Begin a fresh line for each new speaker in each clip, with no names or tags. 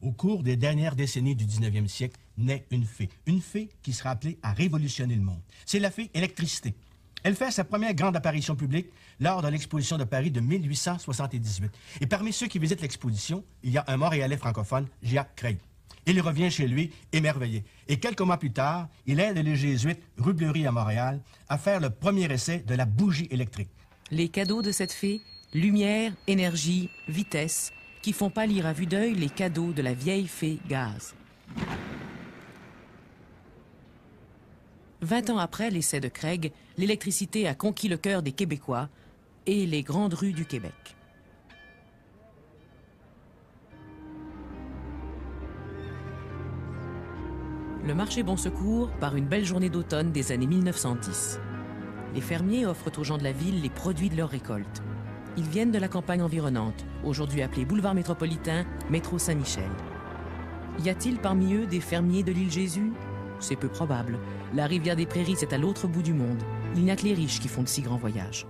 Au cours des dernières décennies du 19e siècle, naît une fée qui sera appelée à révolutionner le monde. C'est la fée électricité. Elle fait sa première grande apparition publique lors de l'exposition de Paris de 1878. Et parmi ceux qui visitent l'exposition, il y a un Montréalais francophone, Jacques Craig. Il revient chez lui émerveillé. Et quelques mois plus tard, il aide les jésuites rue Bleury à Montréal à faire le premier essai de la bougie électrique.
Les cadeaux de cette fée, lumière, énergie, vitesse, qui font pâlir à vue d'œil les cadeaux de la vieille fée gaz. 20 ans après l'essai de Craig, l'électricité a conquis le cœur des Québécois et les grandes rues du Québec. Le marché Bon Secours part une belle journée d'automne des années 1910. Les fermiers offrent aux gens de la ville les produits de leur récolte. Ils viennent de la campagne environnante, aujourd'hui appelée Boulevard Métropolitain, Métro Saint-Michel. Y a-t-il parmi eux des fermiers de l'île Jésus? C'est peu probable. La rivière des Prairies est à l'autre bout du monde. Il n'y a que les riches qui font de si grands voyages.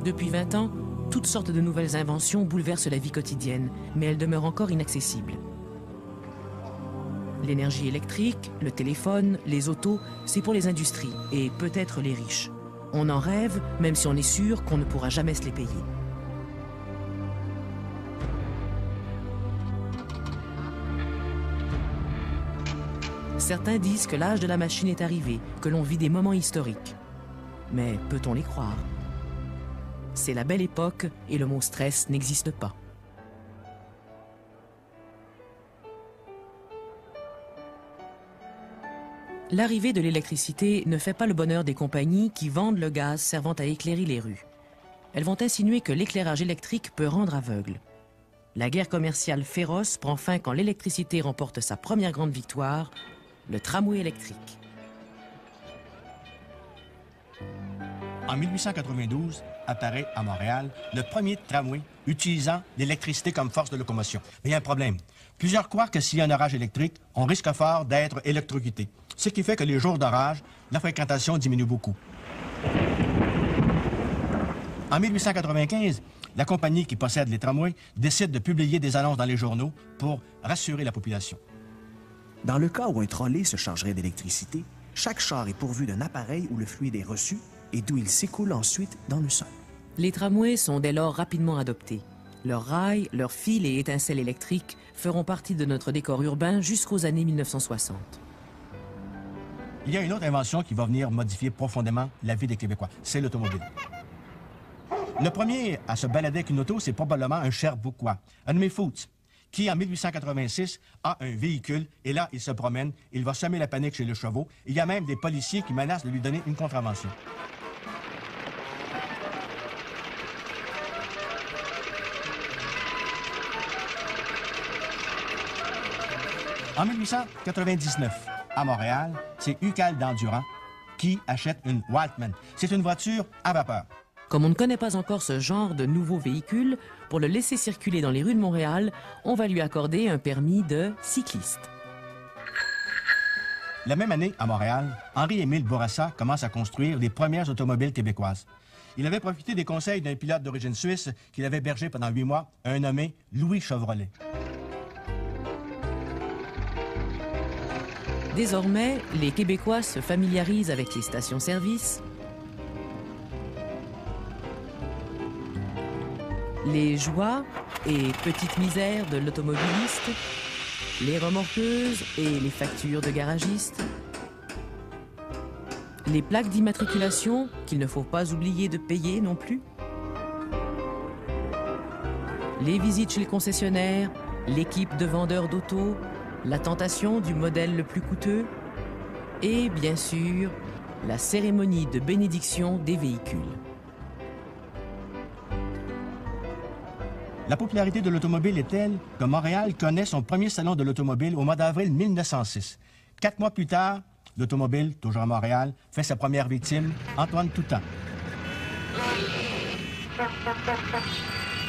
Depuis 20 ans, toutes sortes de nouvelles inventions bouleversent la vie quotidienne, mais elles demeurent encore inaccessibles. L'énergie électrique, le téléphone, les autos, c'est pour les industries et peut-être les riches. On en rêve, même si on est sûr qu'on ne pourra jamais se les payer. Certains disent que l'âge de la machine est arrivé, que l'on vit des moments historiques. Mais peut-on les croire ? C'est la belle époque et le mot stress n'existe pas. L'arrivée de l'électricité ne fait pas le bonheur des compagnies qui vendent le gaz servant à éclairer les rues. Elles vont insinuer que l'éclairage électrique peut rendre aveugle. La guerre commerciale féroce prend fin quand l'électricité remporte sa première grande victoire, le tramway électrique.
En 1892, apparaît à Montréal le premier tramway utilisant l'électricité comme force de locomotion. Mais il y a un problème. Plusieurs croient que s'il y a un orage électrique, on risque fort d'être électrocuté. Ce qui fait que les jours d'orage, la fréquentation diminue beaucoup. En 1895, la compagnie qui possède les tramways décide de publier des annonces dans les journaux pour rassurer la population.
Dans le cas où un trolley se chargerait d'électricité, chaque char est pourvu d'un appareil où le fluide est reçu et d'où il s'écoule ensuite dans le sol.
Les tramways sont dès lors rapidement adoptés. Leurs rails, leurs fils et étincelles électriques feront partie de notre décor urbain jusqu'aux années 1960.
Il y a une autre invention qui va venir modifier profondément la vie des Québécois, c'est l'automobile. Le premier à se balader avec une auto, c'est probablement un Sherbrookeois, un nommé Foots, qui en 1886 a un véhicule et là, il se promène, il va semer la panique chez les chevaux. Il y a même des policiers qui menacent de lui donner une contravention. En 1899, à Montréal, c'est Ucald d'Endurant qui achète une Waltman. C'est une voiture à vapeur.
Comme on ne connaît pas encore ce genre de nouveau véhicule, pour le laisser circuler dans les rues de Montréal, on va lui accorder un permis de cycliste.
La même année, à Montréal, Henri-Émile Bourassa commence à construire les premières automobiles québécoises. Il avait profité des conseils d'un pilote d'origine suisse qu'il avait hébergé pendant 8 mois, un nommé Louis Chevrolet.
Désormais, les Québécois se familiarisent avec les stations-service, les joies et petites misères de l'automobiliste, les remorqueuses et les factures de garagistes, les plaques d'immatriculation qu'il ne faut pas oublier de payer non plus, les visites chez le concessionnaire, l'équipe de vendeurs d'auto, la tentation du modèle le plus coûteux et, bien sûr, la cérémonie de bénédiction des véhicules.
La popularité de l'automobile est telle que Montréal connaît son premier salon de l'automobile au mois d'avril 1906. 4 mois plus tard, l'automobile, toujours à Montréal, fait sa première victime, Antoine Toutant.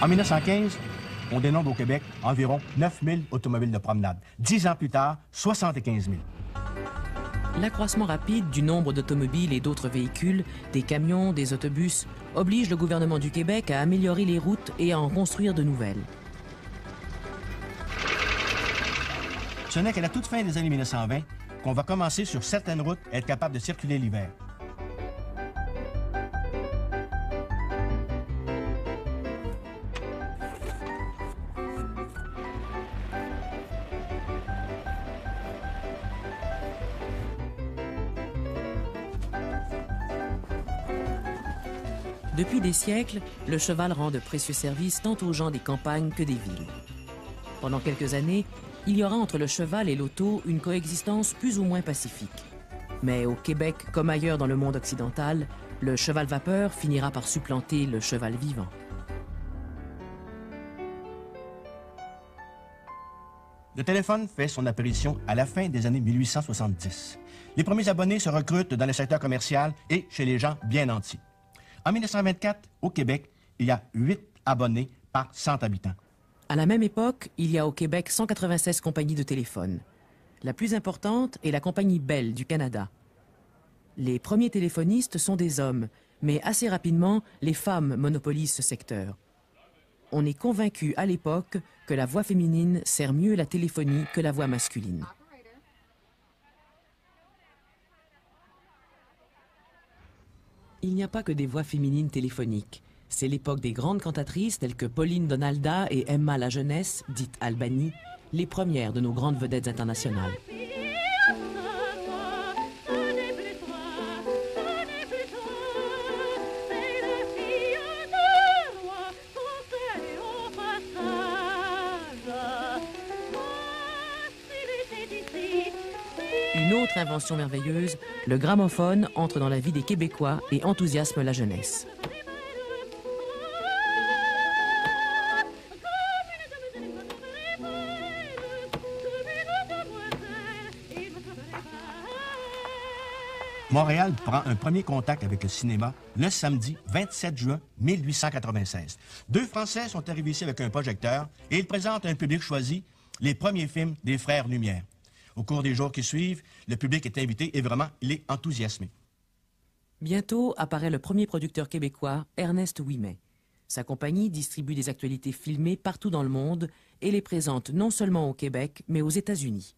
En 1915, on dénombre au Québec environ 9 000 automobiles de promenade. 10 ans plus tard, 75 000.
L'accroissement rapide du nombre d'automobiles et d'autres véhicules, des camions, des autobus, oblige le gouvernement du Québec à améliorer les routes et à en construire de nouvelles.
Ce n'est qu'à la toute fin des années 1920 qu'on va commencer sur certaines routes à être capable de circuler l'hiver.
Depuis des siècles, le cheval rend de précieux services tant aux gens des campagnes que des villes. Pendant quelques années, il y aura entre le cheval et l'auto une coexistence plus ou moins pacifique. Mais au Québec, comme ailleurs dans le monde occidental, le cheval vapeur finira par supplanter le cheval vivant.
Le téléphone fait son apparition à la fin des années 1870. Les premiers abonnés se recrutent dans le secteur commercial et chez les gens bien nantis. En 1924, au Québec, il y a 8 abonnés par 100 habitants.
À la même époque, il y a au Québec 196 compagnies de téléphone. La plus importante est la compagnie Bell du Canada. Les premiers téléphonistes sont des hommes, mais assez rapidement, les femmes monopolisent ce secteur. On est convaincu à l'époque que la voix féminine sert mieux la téléphonie que la voix masculine. Il n'y a pas que des voix féminines téléphoniques. C'est l'époque des grandes cantatrices telles que Pauline Donalda et Emma La Jeunesse, dite Albany, les premières de nos grandes vedettes internationales. Une autre invention merveilleuse, le gramophone entre dans la vie des Québécois et enthousiasme la jeunesse.
Montréal prend un premier contact avec le cinéma le samedi 27 juin 1896. 2 Français sont arrivés ici avec un projecteur et ils présentent à un public choisi les premiers films des Frères Lumière. Au cours des jours qui suivent, le public est invité et vraiment, il est enthousiasmé.
Bientôt apparaît le premier producteur québécois, Ernest Ouimet. Sa compagnie distribue des actualités filmées partout dans le monde et les présente non seulement au Québec, mais aux États-Unis.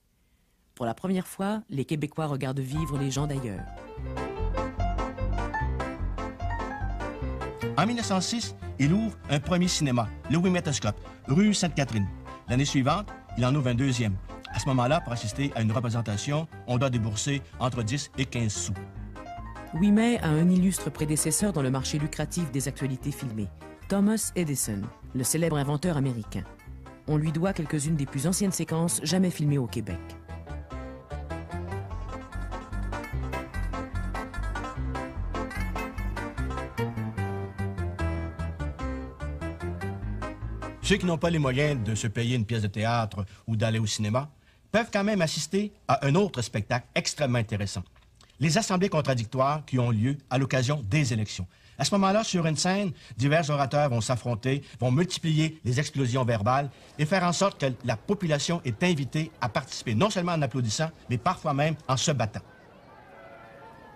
Pour la première fois, les Québécois regardent vivre les gens d'ailleurs.
En 1906, il ouvre un premier cinéma, le Ouimetoscope, rue Sainte-Catherine. L'année suivante, il en ouvre un deuxième. À ce moment-là, pour assister à une représentation, on doit débourser entre 10 et 15 sous.
Ouimet a un illustre prédécesseur dans le marché lucratif des actualités filmées, Thomas Edison, le célèbre inventeur américain. On lui doit quelques-unes des plus anciennes séquences jamais filmées au Québec.
Ceux qui n'ont pas les moyens de se payer une pièce de théâtre ou d'aller au cinéma peuvent quand même assister à un autre spectacle extrêmement intéressant. Les assemblées contradictoires qui ont lieu à l'occasion des élections. À ce moment-là, sur une scène, divers orateurs vont s'affronter, vont multiplier les explosions verbales et faire en sorte que la population est invitée à participer, non seulement en applaudissant, mais parfois même en se battant.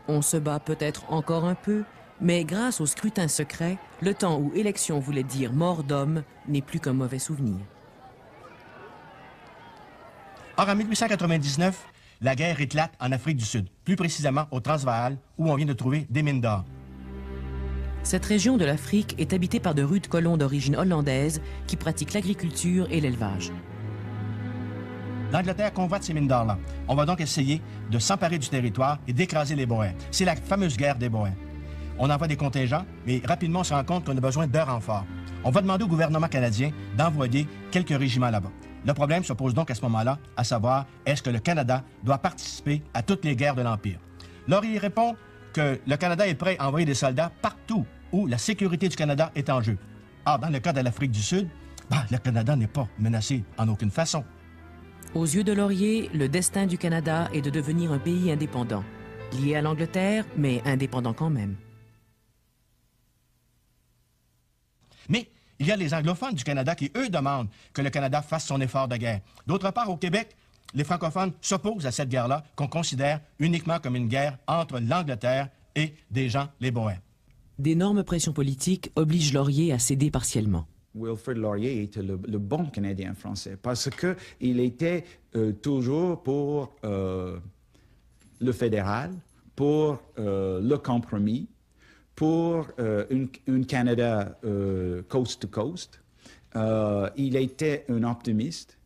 On se bat peut-être encore un peu, mais grâce au scrutin secret, le temps où élection voulait dire mort d'homme n'est plus qu'un mauvais souvenir.
Or, en 1899, la guerre éclate en Afrique du Sud, plus précisément au Transvaal, où on vient de trouver des mines d'or.
Cette région de l'Afrique est habitée par de rudes colons d'origine hollandaise qui pratiquent l'agriculture et l'élevage.
L'Angleterre convoite ces mines d'or-là. On va donc essayer de s'emparer du territoire et d'écraser les Boers. C'est la fameuse guerre des Boers. On envoie des contingents, mais rapidement on se rend compte qu'on a besoin de renforts. On va demander au gouvernement canadien d'envoyer quelques régiments là-bas. Le problème se pose donc à ce moment-là, à savoir, est-ce que le Canada doit participer à toutes les guerres de l'Empire? Laurier répond que le Canada est prêt à envoyer des soldats partout où la sécurité du Canada est en jeu. Or, dans le cas de l'Afrique du Sud, le Canada n'est pas menacé en aucune façon.
Aux yeux de Laurier, le destin du Canada est de devenir un pays indépendant, lié à l'Angleterre, mais indépendant quand même.
Mais il y a les anglophones du Canada qui, eux, demandent que le Canada fasse son effort de guerre. D'autre part, au Québec, les francophones s'opposent à cette guerre-là qu'on considère uniquement comme une guerre entre l'Angleterre et des gens, les Boers.
D'énormes pressions politiques obligent Laurier à céder partiellement.
Wilfrid Laurier était le bon Canadien français parce qu'il était toujours pour le fédéral, pour le compromis, pour un Canada coast to coast. Il était un optimiste.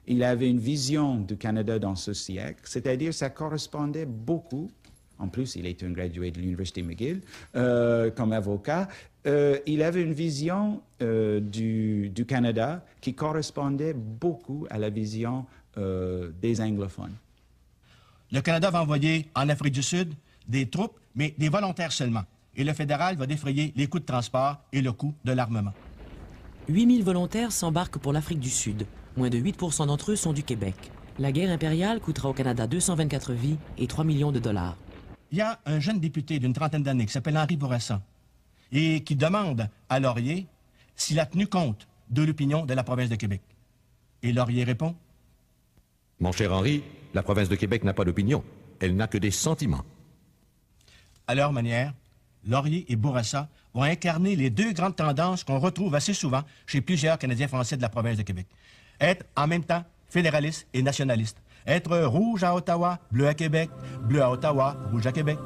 Il avait une vision du Canada dans ce siècle, c'est-à-dire ça correspondait beaucoup. En plus, il était un gradué de l'Université McGill comme avocat. Il avait une vision du Canada qui correspondait beaucoup à la vision des anglophones.
Le Canada va envoyer en Afrique du Sud des troupes, mais des volontaires seulement. Et le fédéral va défrayer les coûts de transport et le coût de l'armement.
8000 volontaires s'embarquent pour l'Afrique du Sud. Moins de 8% d'entre eux sont du Québec. La guerre impériale coûtera au Canada 224 vies et 3 millions de dollars.
Il y a un jeune député d'une trentaine d'années qui s'appelle Henri Bourassa et qui demande à Laurier s'il a tenu compte de l'opinion de la province de Québec. Et Laurier répond:
Mon cher Henri, la province de Québec n'a pas d'opinion. Elle n'a que des sentiments.
À leur manière, Laurier et Bourassa vont incarner les deux grandes tendances qu'on retrouve assez souvent chez plusieurs Canadiens français de la province de Québec. Être en même temps fédéraliste et nationaliste. Être rouge à Ottawa, bleu à Québec, bleu à Ottawa, rouge à Québec.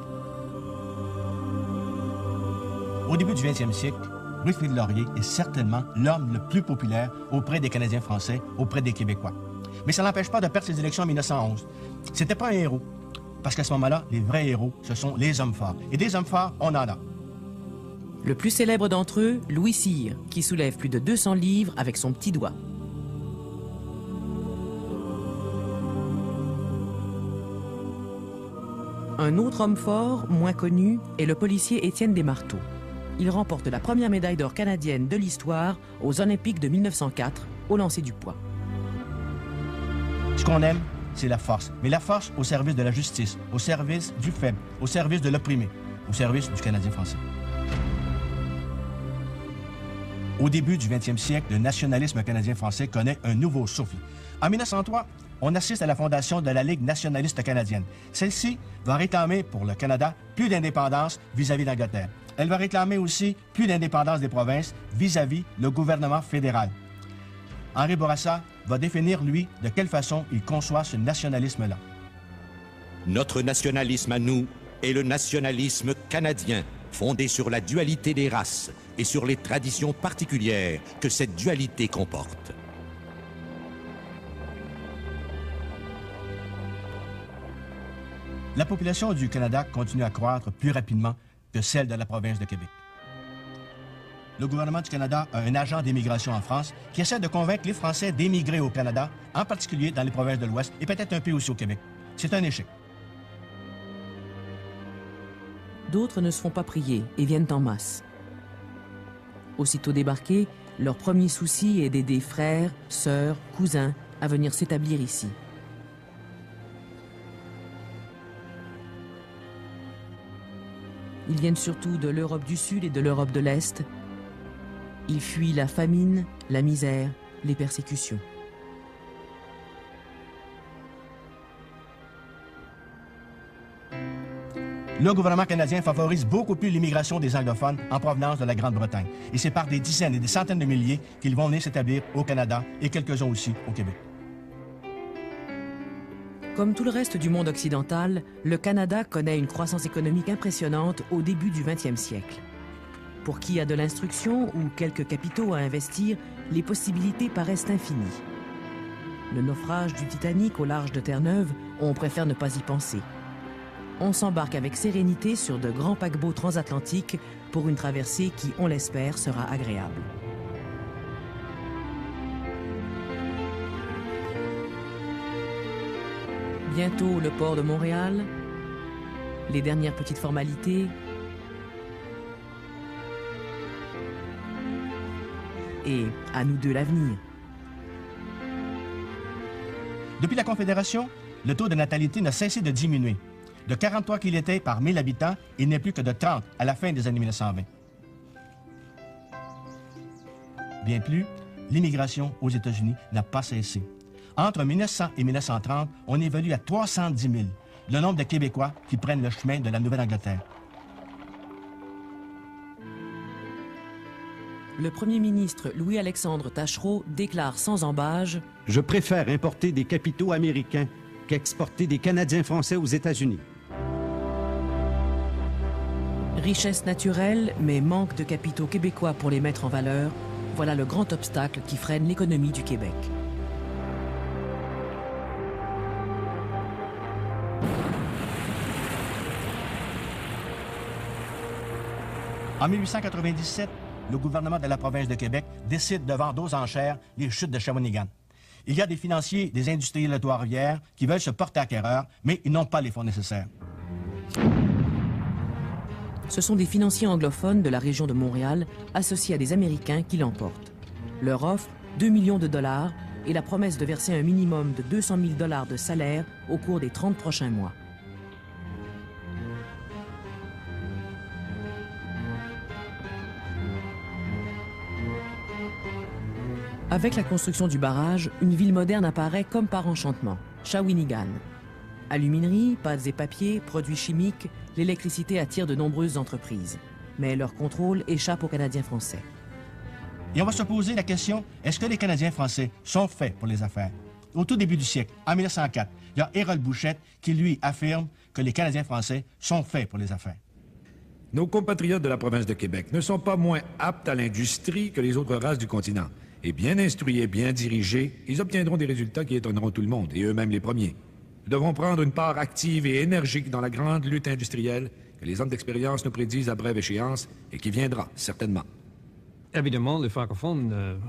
Au début du 20e siècle, Wilfrid Laurier est certainement l'homme le plus populaire auprès des Canadiens français, auprès des Québécois. Mais ça n'empêche pas de perdre ses élections en 1911. C'était pas un héros, parce qu'à ce moment-là, les vrais héros, ce sont les hommes forts. Et des hommes forts, on en a.
Le plus célèbre d'entre eux, Louis Cyr, qui soulève plus de 200 livres avec son petit doigt. Un autre homme fort, moins connu, est le policier Étienne Desmarteaux. Il remporte la première médaille d'or canadienne de l'histoire aux Olympiques de 1904 au lancer du poids.
Ce qu'on aime, c'est la force. Mais la force au service de la justice, au service du faible, au service de l'opprimé, au service du Canadien français. Au début du 20e siècle, le nationalisme canadien-français connaît un nouveau souffle. En 1903, on assiste à la fondation de la Ligue nationaliste canadienne. Celle-ci va réclamer pour le Canada plus d'indépendance vis-à-vis d'Angleterre. Elle va réclamer aussi plus d'indépendance des provinces vis-à-vis le gouvernement fédéral. Henri Bourassa va définir, lui, de quelle façon il conçoit ce nationalisme-là.
Notre nationalisme à nous est le nationalisme canadien, fondé sur la dualité des races et sur les traditions particulières que cette dualité comporte.
La population du Canada continue à croître plus rapidement que celle de la province de Québec. Le gouvernement du Canada a un agent d'immigration en France qui essaie de convaincre les Français d'émigrer au Canada, en particulier dans les provinces de l'Ouest et peut-être un peu aussi au Québec. C'est un échec.
D'autres ne se font pas prier et viennent en masse. Aussitôt débarqués, leur premier souci est d'aider frères, sœurs, cousins à venir s'établir ici. Ils viennent surtout de l'Europe du Sud et de l'Europe de l'Est. Ils fuient la famine, la misère, les persécutions.
Le gouvernement canadien favorise beaucoup plus l'immigration des anglophones en provenance de la Grande-Bretagne. Et c'est par des dizaines et des centaines de milliers qu'ils vont venir s'établir au Canada et quelques-uns aussi au Québec.
Comme tout le reste du monde occidental, le Canada connaît une croissance économique impressionnante au début du XXe siècle. Pour qui a de l'instruction ou quelques capitaux à investir, les possibilités paraissent infinies. Le naufrage du Titanic au large de Terre-Neuve, on préfère ne pas y penser. On s'embarque avec sérénité sur de grands paquebots transatlantiques pour une traversée qui, on l'espère, sera agréable. Bientôt le port de Montréal, les dernières petites formalités, et à nous deux l'avenir.
Depuis la Confédération, le taux de natalité n'a cessé de diminuer. De 43 qu'il était par 1000 habitants, il n'est plus que de 30 à la fin des années 1920. Bien plus, l'immigration aux États-Unis n'a pas cessé. Entre 1900 et 1930, on évalue à 310 000 le nombre de Québécois qui prennent le chemin de la Nouvelle-Angleterre.
Le premier ministre Louis-Alexandre Taschereau déclare sans ambages
« Je préfère importer des capitaux américains qu'exporter des Canadiens français aux États-Unis. »
Richesse naturelle, mais manque de capitaux québécois pour les mettre en valeur, voilà le grand obstacle qui freine l'économie du Québec.
En 1897, le gouvernement de la province de Québec décide de vendre aux enchères les chutes de Shawinigan. Il y a des financiers, des industriels de Trois-Rivières qui veulent se porter acquéreurs, mais ils n'ont pas les fonds nécessaires.
Ce sont des financiers anglophones de la région de Montréal, associés à des Américains qui l'emportent. Leur offre, 2 millions de dollars et la promesse de verser un minimum de 200 000 dollars de salaire au cours des 30 prochains mois. Avec la construction du barrage, une ville moderne apparaît comme par enchantement, Shawinigan. Aluminerie, pâtes et papiers, produits chimiques, l'électricité attire de nombreuses entreprises. Mais leur contrôle échappe aux Canadiens français.
Et on va se poser la question, est-ce que les Canadiens français sont faits pour les affaires? Au tout début du siècle, en 1904, il y a Hérold Bouchette qui, lui, affirme que les Canadiens français sont faits pour les affaires.
Nos compatriotes de la province de Québec ne sont pas moins aptes à l'industrie que les autres races du continent. Et bien instruits et bien dirigés, ils obtiendront des résultats qui étonneront tout le monde, et eux-mêmes les premiers. Nous devons prendre une part active et énergique dans la grande lutte industrielle que les hommes d'expérience nous prédisent à brève échéance et qui viendra, certainement.
Évidemment, les francophones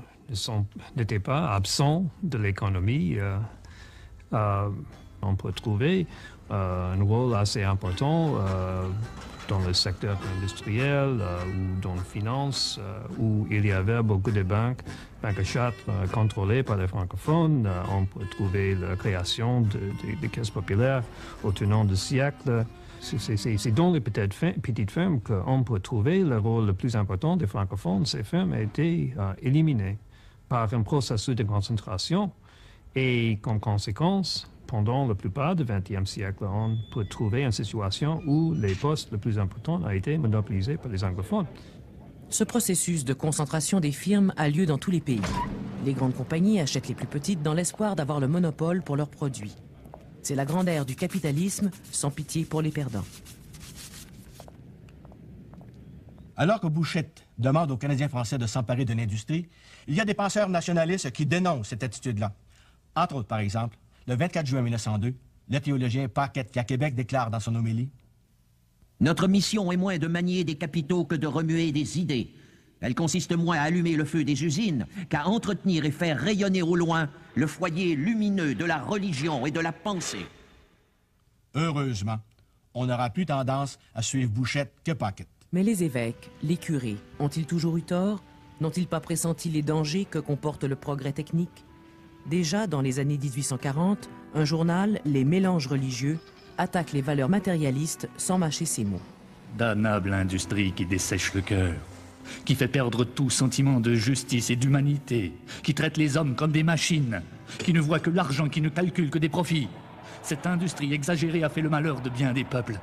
n'étaient pas absents de l'économie. On peut trouver un rôle assez important dans le secteur industriel ou dans la finance, où il y avait beaucoup de banques achat contrôlées par les francophones. On peut trouver la création de caisses populaires au tournant du siècle. C'est dans les petites fermes qu'on peut trouver le rôle le plus important des francophones. Ces fermes ont été éliminées par un processus de concentration et, comme conséquence, pendant la plupart du XXe siècle, on peut trouver une situation où les postes les plus importants ont été monopolisés par les anglophones.
Ce processus de concentration des firmes a lieu dans tous les pays. Les grandes compagnies achètent les plus petites dans l'espoir d'avoir le monopole pour leurs produits. C'est la grande ère du capitalisme, sans pitié pour les perdants.
Alors que Bouchette demande aux Canadiens français de s'emparer de l'industrie, il y a des penseurs nationalistes qui dénoncent cette attitude-là. Entre autres, par exemple, le 24 juin 1902, le théologien Paquette à Québec déclare dans son homélie
« Notre mission est moins de manier des capitaux que de remuer des idées. Elle consiste moins à allumer le feu des usines qu'à entretenir et faire rayonner au loin le foyer lumineux de la religion et de la pensée. »
Heureusement, on n'aura plus tendance à suivre Bouchette que Paquette.
Mais les évêques, les curés, ont-ils toujours eu tort? N'ont-ils pas pressenti les dangers que comporte le progrès technique? Déjà, dans les années 1840, un journal, Les Mélanges religieux, attaque les valeurs matérialistes sans mâcher ses mots.
Damnable industrie qui dessèche le cœur, qui fait perdre tout sentiment de justice et d'humanité, qui traite les hommes comme des machines, qui ne voit que l'argent, qui ne calcule que des profits. Cette industrie exagérée a fait le malheur de bien des peuples.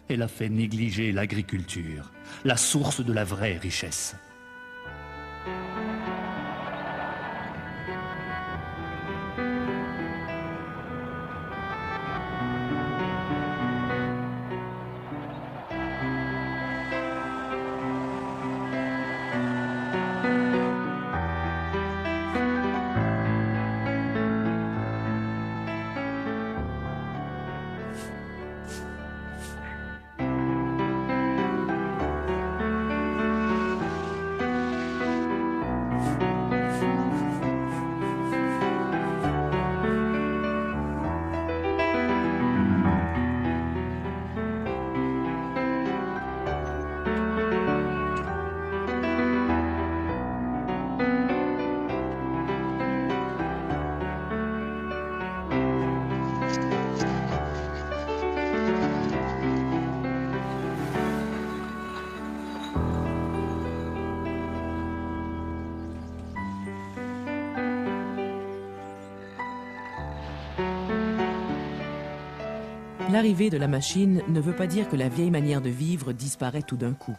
Elle a fait négliger l'agriculture, la source de la vraie richesse.
L'arrivée de la machine ne veut pas dire que la vieille manière de vivre disparaît tout d'un coup.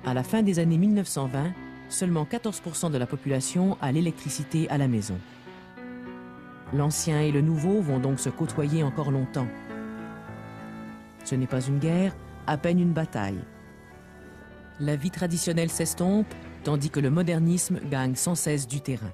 À la fin des années 1920, seulement 14% de la population a l'électricité à la maison. L'ancien et le nouveau vont donc se côtoyer encore longtemps. Ce n'est pas une guerre, à peine une bataille. La vie traditionnelle s'estompe, tandis que le modernisme gagne sans cesse du terrain.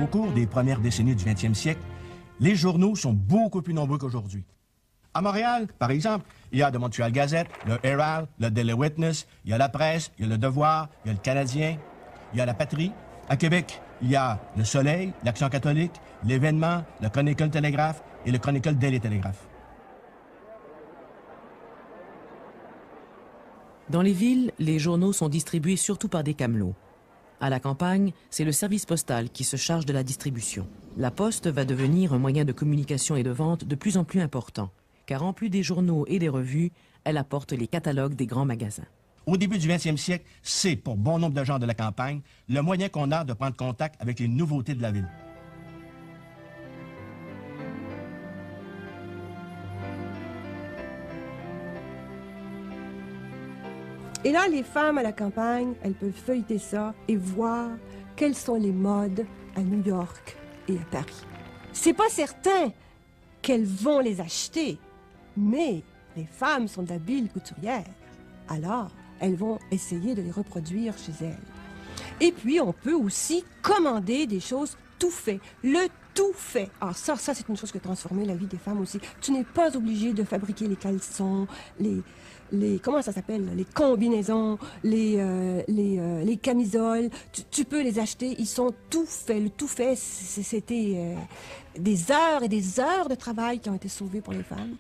Au cours des premières décennies du 20e siècle, les journaux sont beaucoup plus nombreux qu'aujourd'hui. À Montréal, par exemple, il y a The Montreal Gazette, le Herald, le Daily Witness, il y a La Presse, il y a Le Devoir, il y a Le Canadien, il y a La Patrie. À Québec, il y a Le Soleil, l'Action catholique, L'Événement, le Chronicle Télégraphe et le Chronicle Daily Télégraphe.
Dans les villes, les journaux sont distribués surtout par des camelots. À la campagne, c'est le service postal qui se charge de la distribution. La poste va devenir un moyen de communication et de vente de plus en plus important, car en plus des journaux et des revues, elle apporte les catalogues des grands magasins.
Au début du 20e siècle, c'est, pour bon nombre de gens de la campagne, le moyen qu'on a de prendre contact avec les nouveautés de la ville.
Et là, les femmes à la campagne, elles peuvent feuilleter ça et voir quelles sont les modes à New York et à Paris. C'est pas certain qu'elles vont les acheter, mais les femmes sont d'habiles couturières. Alors, elles vont essayer de les reproduire chez elles. Et puis, on peut aussi commander des choses tout faites. Le tout fait. Ah, ça c'est une chose qui a transformé la vie des femmes aussi. Tu n'es pas obligé de fabriquer les caleçons, comment ça s'appelle, les combinaisons, les camisoles. Tu peux les acheter, ils sont tout faits. Le tout fait, c'était des heures et des heures de travail qui ont été sauvées pour les femmes.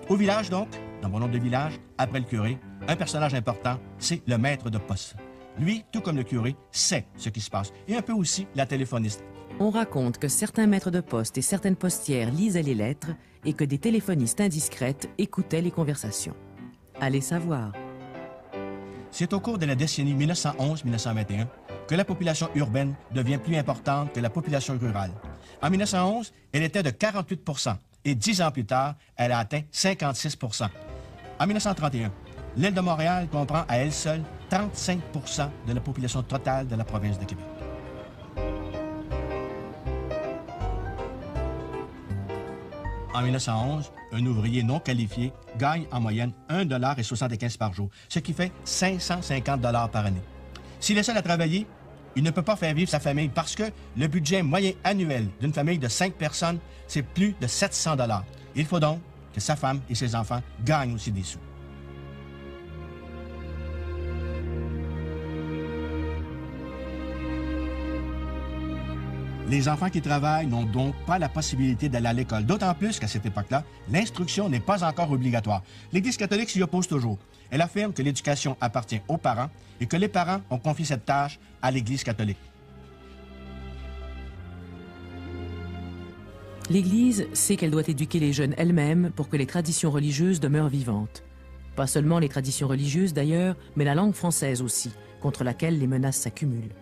Au village, donc, dans mon nom de village, après le curé, un personnage important, c'est le maître de poste. Lui, tout comme le curé, sait ce qui se passe, et un peu aussi la téléphoniste.
On raconte que certains maîtres de poste et certaines postières lisaient les lettres et que des téléphonistes indiscrètes écoutaient les conversations. Allez savoir.
C'est au cours de la décennie 1911-1921 que la population urbaine devient plus importante que la population rurale. En 1911, elle était de 48 % et 10 ans plus tard, elle a atteint 56 %. En 1931, l'île de Montréal comprend à elle seule 35 % de la population totale de la province de Québec. En 1911, un ouvrier non qualifié gagne en moyenne 1,75 $ par jour, ce qui fait 550 $ par année. S'il est seul à travailler, il ne peut pas faire vivre sa famille parce que le budget moyen annuel d'une famille de 5 personnes, c'est plus de 700 $. Il faut donc que sa femme et ses enfants gagnent aussi des sous. Les enfants qui travaillent n'ont donc pas la possibilité d'aller à l'école, d'autant plus qu'à cette époque-là, l'instruction n'est pas encore obligatoire. L'Église catholique s'y oppose toujours. Elle affirme que l'éducation appartient aux parents et que les parents ont confié cette tâche à l'Église catholique.
L'Église sait qu'elle doit éduquer les jeunes elle-même pour que les traditions religieuses demeurent vivantes. Pas seulement les traditions religieuses d'ailleurs, mais la langue française aussi, contre laquelle les menaces s'accumulent.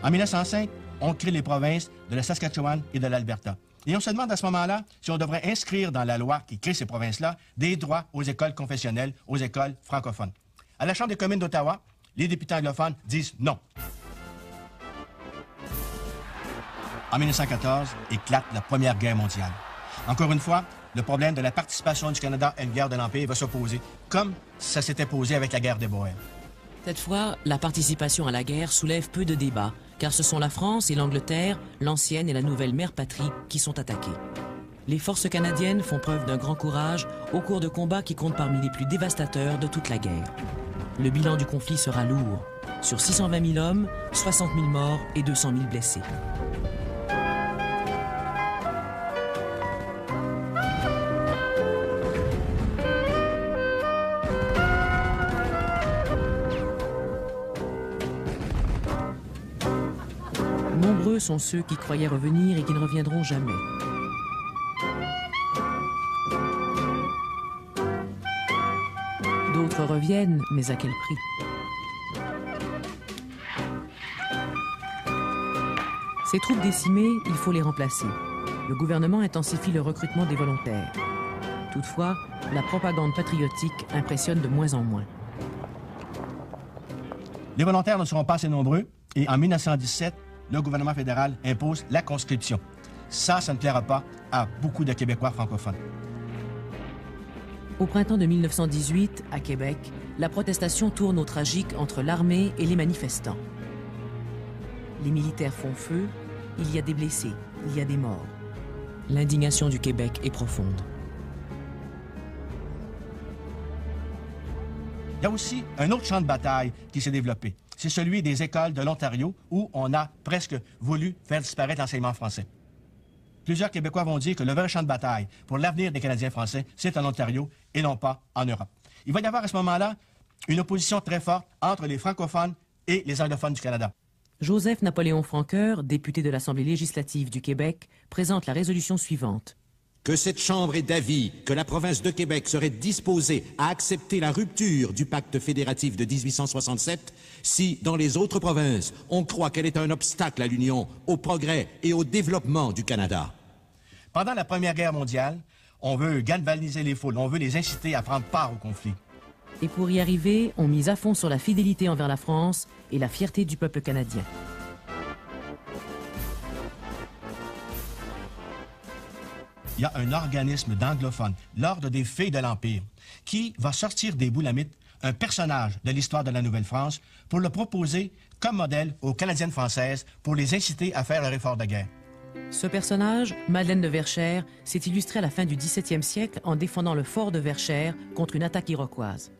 En 1905, on crée les provinces de la Saskatchewan et de l'Alberta. Et on se demande à ce moment-là si on devrait inscrire dans la loi qui crée ces provinces-là des droits aux écoles confessionnelles, aux écoles francophones. À la Chambre des communes d'Ottawa, les députés anglophones disent non. En 1914, éclate la Première Guerre mondiale. Encore une fois, le problème de la participation du Canada à une guerre de l'Empire va se poser, comme ça s'était posé avec la guerre des Boers.
Cette fois, la participation à la guerre soulève peu de débats, car ce sont la France et l'Angleterre, l'ancienne et la nouvelle mère patrie, qui sont attaquées. Les forces canadiennes font preuve d'un grand courage au cours de combats qui comptent parmi les plus dévastateurs de toute la guerre. Le bilan du conflit sera lourd. Sur 620 000 hommes, 60 000 morts et 200 000 blessés. Nombreux sont ceux qui croyaient revenir et qui ne reviendront jamais. D'autres reviennent, mais à quel prix? Ces troupes décimées, il faut les remplacer. Le gouvernement intensifie le recrutement des volontaires. Toutefois, la propagande patriotique impressionne de moins en moins.
Les volontaires ne seront pas assez nombreux et en 1917, le gouvernement fédéral impose la conscription. Ça ne plaira pas à beaucoup de Québécois francophones.
Au printemps de 1918, à Québec, la protestation tourne au tragique entre l'armée et les manifestants. Les militaires font feu, il y a des blessés, il y a des morts. L'indignation du Québec est profonde.
Il y a aussi un autre champ de bataille qui s'est développé. C'est celui des écoles de l'Ontario où on a presque voulu faire disparaître l'enseignement français. Plusieurs Québécois vont dire que le vrai champ de bataille pour l'avenir des Canadiens français, c'est en Ontario et non pas en Europe. Il va y avoir à ce moment-là une opposition très forte entre les francophones et les anglophones du Canada.
Joseph-Napoléon Franqueur, député de l'Assemblée législative du Québec, présente la résolution suivante.
Que cette Chambre est d'avis que la province de Québec serait disposée à accepter la rupture du pacte fédératif de 1867 si, dans les autres provinces, on croit qu'elle est un obstacle à l'union, au progrès et au développement du Canada.
Pendant la Première Guerre mondiale, on veut galvaniser les foules, on veut les inciter à prendre part au conflit.
Et pour y arriver, on mise à fond sur la fidélité envers la France et la fierté du peuple canadien.
Il y a un organisme d'anglophones, l'Ordre des Filles de l'Empire, qui va sortir des boulamites un personnage de l'histoire de la Nouvelle-France pour le proposer comme modèle aux Canadiennes françaises pour les inciter à faire leur effort de guerre.
Ce personnage, Madeleine de Verchères, s'est illustré à la fin du XVIIe siècle en défendant le fort de Verchères contre une attaque iroquoise.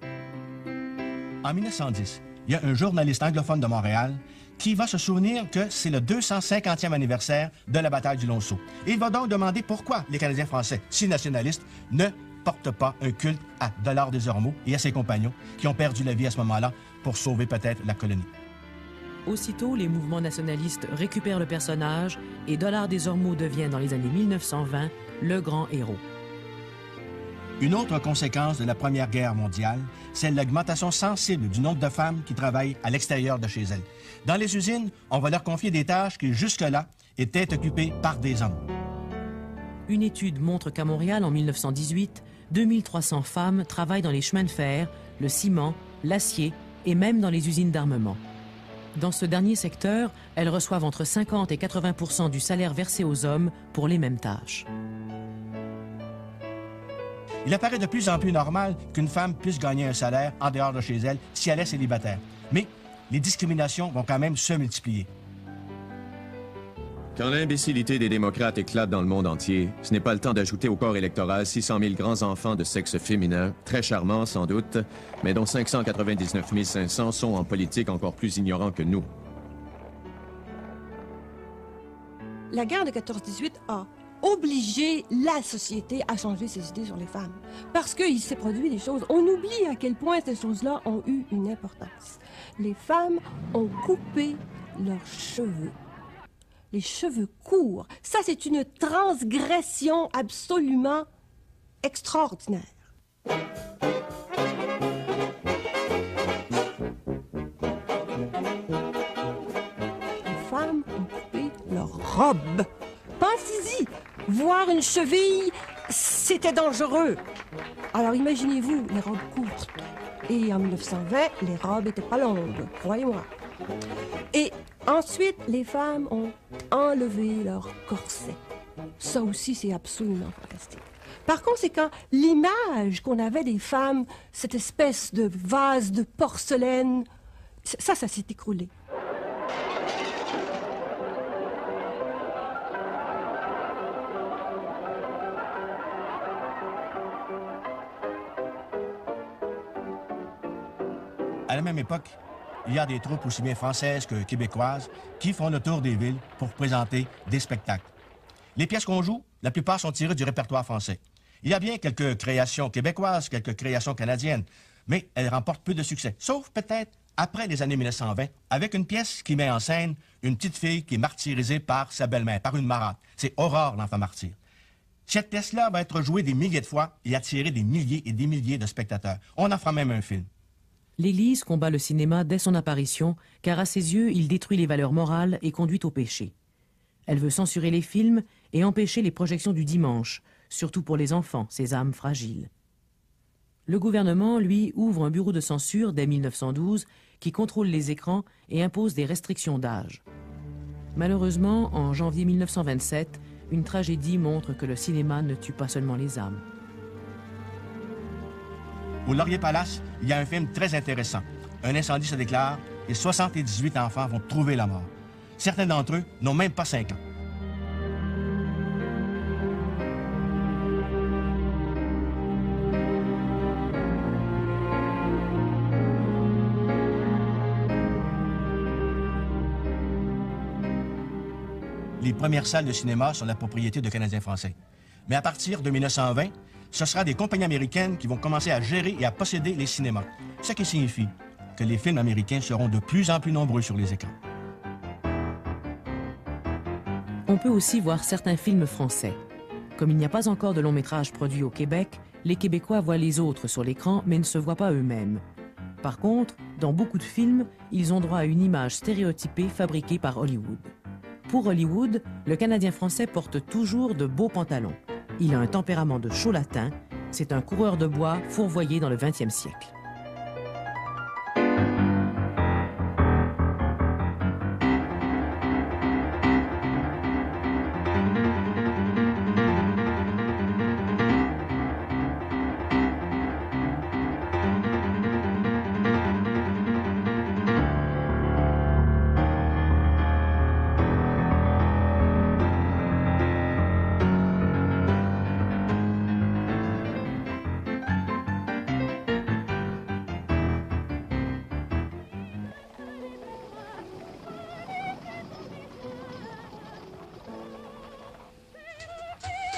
En 1910, il y a un journaliste anglophone de Montréal qui va se souvenir que c'est le 250e anniversaire de la bataille du Lonceau. Et il va donc demander pourquoi les Canadiens français, si nationalistes, ne portent pas un culte à Dollard des Ormeaux et à ses compagnons qui ont perdu la vie à ce moment-là pour sauver peut-être la colonie.
Aussitôt, les mouvements nationalistes récupèrent le personnage et Dollard des Ormeaux devient, dans les années 1920, le grand héros.
Une autre conséquence de la Première Guerre mondiale, c'est l'augmentation sensible du nombre de femmes qui travaillent à l'extérieur de chez elles. Dans les usines, on va leur confier des tâches qui, jusque-là, étaient occupées par des hommes.
Une étude montre qu'à Montréal, en 1918, 2300 femmes travaillent dans les chemins de fer, le ciment, l'acier et même dans les usines d'armement. Dans ce dernier secteur, elles reçoivent entre 50 et 80% du salaire versé aux hommes pour les mêmes tâches.
Il apparaît de plus en plus normal qu'une femme puisse gagner un salaire en dehors de chez elle si elle est célibataire. Mais les discriminations vont quand même se multiplier.
Quand l'imbécilité des démocrates éclate dans le monde entier, ce n'est pas le temps d'ajouter au corps électoral 600 000 grands enfants de sexe féminin, très charmants sans doute, mais dont 599 500 sont en politique encore plus ignorants que nous.
La guerre de 14-18 a obligé la société à changer ses idées sur les femmes. Parce qu'il s'est produit des choses. On oublie à quel point ces choses-là ont eu une importance. Les femmes ont coupé leurs cheveux. Les cheveux courts. Ça, c'est une transgression absolument extraordinaire. Les femmes ont coupé leurs robes. Pensez-y, voir une cheville, c'était dangereux. Alors imaginez-vous les robes courtes. Et en 1920, les robes n'étaient pas longues, croyez-moi. Et ensuite, les femmes ont enlevé leurs corsets. Ça aussi, c'est absolument fantastique. Par conséquent, l'image qu'on avait des femmes, cette espèce de vase de porcelaine, ça s'est écroulé.
À la même époque, il y a des troupes aussi bien françaises que québécoises qui font le tour des villes pour présenter des spectacles. Les pièces qu'on joue, la plupart sont tirées du répertoire français. Il y a bien quelques créations québécoises, quelques créations canadiennes, mais elles remportent peu de succès, sauf peut-être après les années 1920, avec une pièce qui met en scène une petite fille qui est martyrisée par sa belle-mère, par une marâtre. C'est Aurore, l'enfant martyr. Cette pièce-là va être jouée des milliers de fois et attirer des milliers et des milliers de spectateurs. On en fera même un film.
L'Église combat le cinéma dès son apparition, car à ses yeux, il détruit les valeurs morales et conduit au péché. Elle veut censurer les films et empêcher les projections du dimanche, surtout pour les enfants, ces âmes fragiles. Le gouvernement, lui, ouvre un bureau de censure dès 1912 qui contrôle les écrans et impose des restrictions d'âge. Malheureusement, en janvier 1927, une tragédie montre que le cinéma ne tue pas seulement les âmes.
Au Laurier Palace, il y a un film très intéressant. Un incendie se déclare et 78 enfants vont trouver la mort. Certains d'entre eux n'ont même pas 5 ans. Les premières salles de cinéma sont la propriété de Canadiens français. Mais à partir de 1920, ce sera des compagnies américaines qui vont commencer à gérer et à posséder les cinémas. Ce qui signifie que les films américains seront de plus en plus nombreux sur les écrans.
On peut aussi voir certains films français. Comme il n'y a pas encore de long métrage produit au Québec, les Québécois voient les autres sur l'écran mais ne se voient pas eux-mêmes. Par contre, dans beaucoup de films, ils ont droit à une image stéréotypée fabriquée par Hollywood. Pour Hollywood, le Canadien français porte toujours de beaux pantalons. Il a un tempérament de chaud latin. C'est un coureur de bois fourvoyé dans le 20e siècle.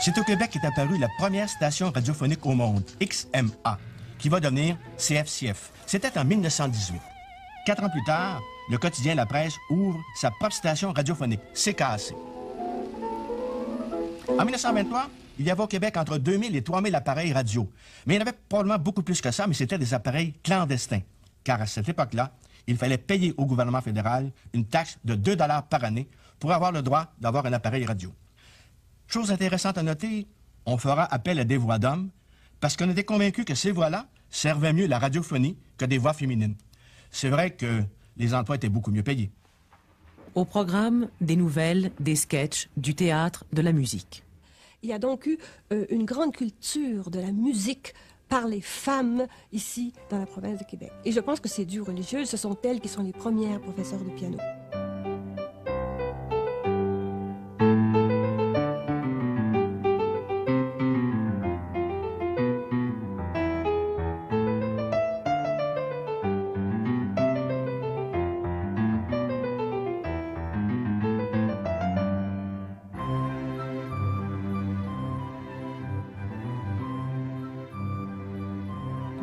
C'est au Québec qu'est apparue la première station radiophonique au monde, XMA, qui va devenir CFCF. C'était en 1918. 4 ans plus tard, le quotidien La Presse ouvre sa propre station radiophonique, CKAC. En 1923, il y avait au Québec entre 2000 et 3000 appareils radio. Mais il y en avait probablement beaucoup plus que ça, mais c'était des appareils clandestins. Car à cette époque-là, il fallait payer au gouvernement fédéral une taxe de 2 $ par année pour avoir le droit d'avoir un appareil radio. Chose intéressante à noter, on fera appel à des voix d'hommes parce qu'on était convaincus que ces voix-là servaient mieux la radiophonie que des voix féminines. C'est vrai que les emplois étaient beaucoup mieux payés.
Au programme, des nouvelles, des sketchs, du théâtre, de la musique.
Il y a donc eu une grande culture de la musique par les femmes ici dans la province de Québec. Et je pense que ces dues religieuses, ce sont elles qui sont les premières professeurs de piano.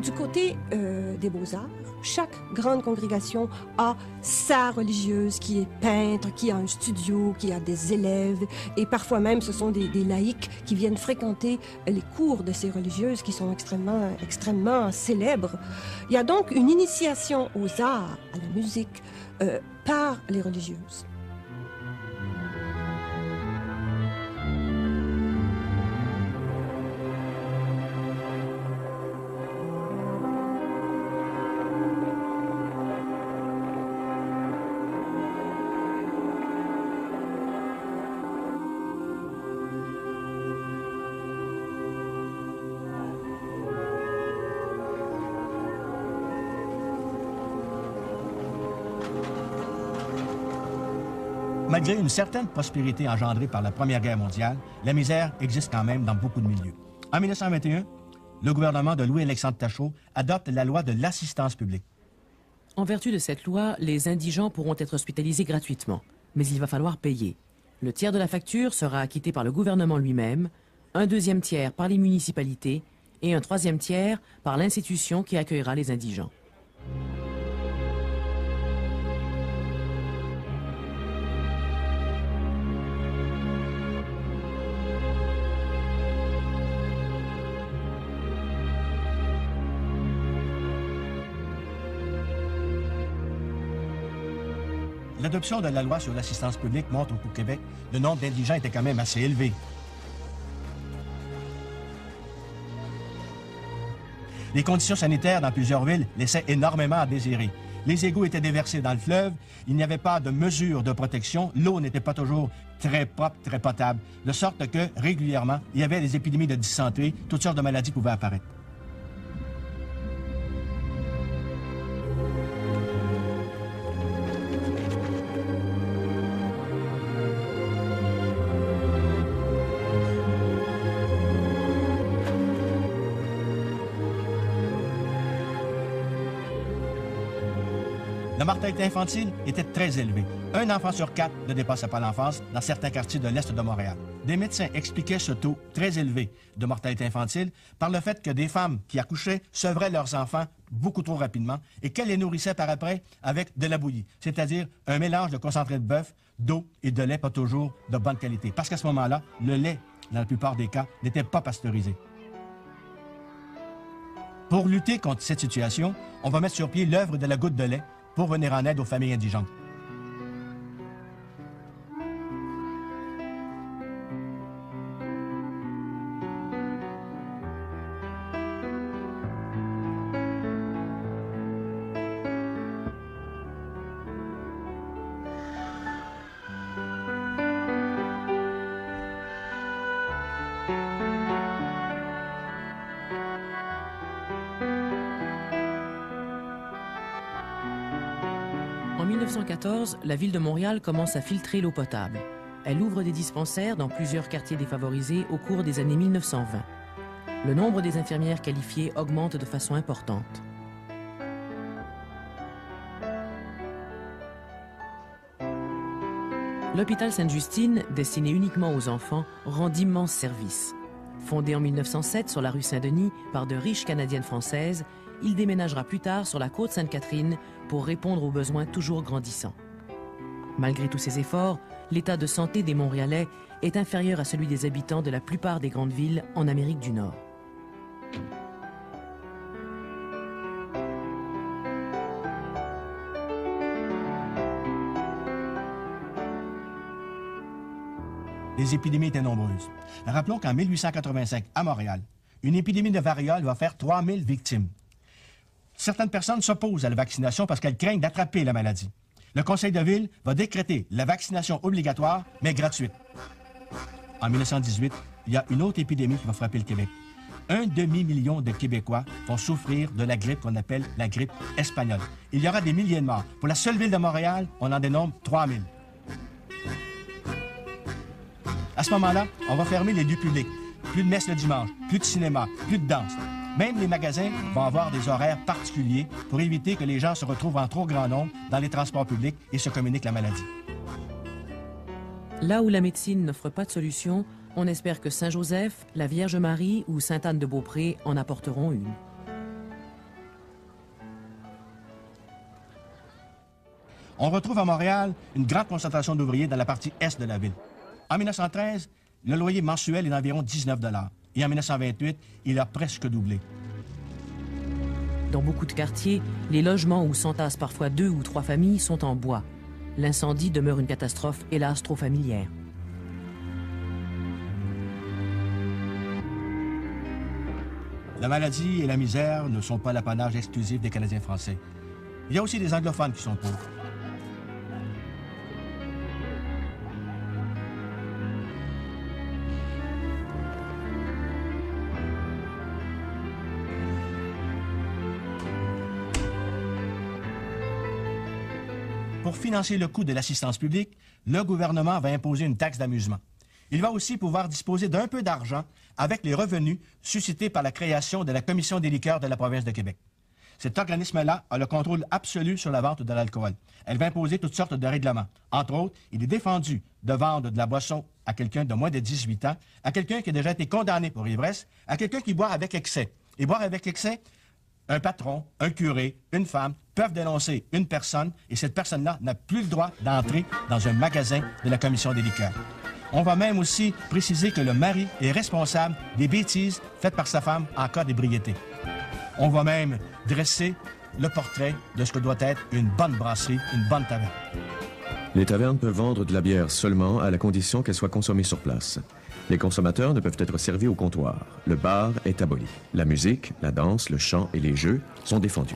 Du côté des beaux-arts, chaque grande congrégation a sa religieuse qui est peintre, qui a un studio, qui a des élèves, et parfois même ce sont des laïcs qui viennent fréquenter les cours de ces religieuses qui sont extrêmement célèbres. Il y a donc une initiation aux arts, à la musique, par les religieuses.
Malgré une certaine prospérité engendrée par la Première Guerre mondiale, la misère existe quand même dans beaucoup de milieux. En 1921, le gouvernement de Louis-Alexandre Tachereau adopte la loi de l'assistance publique.
En vertu de cette loi, les indigents pourront être hospitalisés gratuitement, mais il va falloir payer. Le tiers de la facture sera acquitté par le gouvernement lui-même, un deuxième tiers par les municipalités et un troisième tiers par l'institution qui accueillera les indigents.
L'adoption de la loi sur l'assistance publique montre qu'au Québec, le nombre d'indigents était quand même assez élevé. Les conditions sanitaires dans plusieurs villes laissaient énormément à désirer. Les égouts étaient déversés dans le fleuve, il n'y avait pas de mesures de protection, l'eau n'était pas toujours très propre, très potable, de sorte que, régulièrement, il y avait des épidémies de dysenterie, toutes sortes de maladies pouvaient apparaître. La mortalité infantile était très élevée. Un enfant sur 4 ne dépassait pas l'enfance dans certains quartiers de l'Est de Montréal. Des médecins expliquaient ce taux très élevé de mortalité infantile par le fait que des femmes qui accouchaient sevraient leurs enfants beaucoup trop rapidement et qu'elles les nourrissaient par après avec de la bouillie, c'est-à-dire un mélange de concentré de bœuf, d'eau et de lait pas toujours de bonne qualité. Parce qu'à ce moment-là, le lait, dans la plupart des cas, n'était pas pasteurisé. Pour lutter contre cette situation, on va mettre sur pied l'œuvre de la goutte de lait pour venir en aide aux familles indigentes.
En 1914, la ville de Montréal commence à filtrer l'eau potable. Elle ouvre des dispensaires dans plusieurs quartiers défavorisés au cours des années 1920. Le nombre des infirmières qualifiées augmente de façon importante. L'hôpital Sainte-Justine, destiné uniquement aux enfants, rend d'immenses services. Fondé en 1907 sur la rue Saint-Denis par de riches Canadiennes françaises, il déménagera plus tard sur la côte Sainte-Catherine pour répondre aux besoins toujours grandissants. Malgré tous ces efforts, l'état de santé des Montréalais est inférieur à celui des habitants de la plupart des grandes villes en Amérique du Nord.
Les épidémies étaient nombreuses. Rappelons qu'en 1885, à Montréal, une épidémie de variole va faire 3000 victimes. Certaines personnes s'opposent à la vaccination parce qu'elles craignent d'attraper la maladie. Le conseil de ville va décréter la vaccination obligatoire, mais gratuite. En 1918, il y a une autre épidémie qui va frapper le Québec. 1 demi-million de Québécois vont souffrir de la grippe qu'on appelle la grippe espagnole. Il y aura des milliers de morts. Pour la seule ville de Montréal, on en dénombre 3000. À ce moment-là, on va fermer les lieux publics. Plus de messes le dimanche, plus de cinéma, plus de danse. Même les magasins vont avoir des horaires particuliers pour éviter que les gens se retrouvent en trop grand nombre dans les transports publics et se communiquent la maladie.
Là où la médecine n'offre pas de solution, on espère que Saint-Joseph, la Vierge Marie ou Sainte-Anne-de-Beaupré en apporteront une.
On retrouve à Montréal une grande concentration d'ouvriers dans la partie est de la ville. En 1913, le loyer mensuel est d'environ 19 $. Et en 1928, il a presque doublé.
Dans beaucoup de quartiers, les logements où s'entassent parfois 2 ou 3 familles sont en bois. L'incendie demeure une catastrophe, hélas, trop familière.
La maladie et la misère ne sont pas l'apanage exclusif des Canadiens français. Il y a aussi des anglophones qui sont pauvres. pour financer le coût de l'assistance publique, le gouvernement va imposer une taxe d'amusement. Il va aussi pouvoir disposer d'un peu d'argent avec les revenus suscités par la création de la Commission des liqueurs de la province de Québec. Cet organisme-là a le contrôle absolu sur la vente de l'alcool. Elle va imposer toutes sortes de règlements. Entre autres, il est défendu de vendre de la boisson à quelqu'un de moins de 18 ans, à quelqu'un qui a déjà été condamné pour ivresse, à quelqu'un qui boit avec excès. Et boire avec excès, un patron, un curé, une femme peuvent dénoncer une personne et cette personne-là n'a plus le droit d'entrer dans un magasin de la Commission des liqueurs. On va même aussi préciser que le mari est responsable des bêtises faites par sa femme en cas d'ébriété. On va même dresser le portrait de ce que doit être une bonne brasserie, une bonne taverne.
Les tavernes peuvent vendre de la bière seulement à la condition qu'elle soit consommée sur place. Les consommateurs ne peuvent être servis au comptoir. Le bar est aboli. La musique, la danse, le chant et les jeux sont défendus.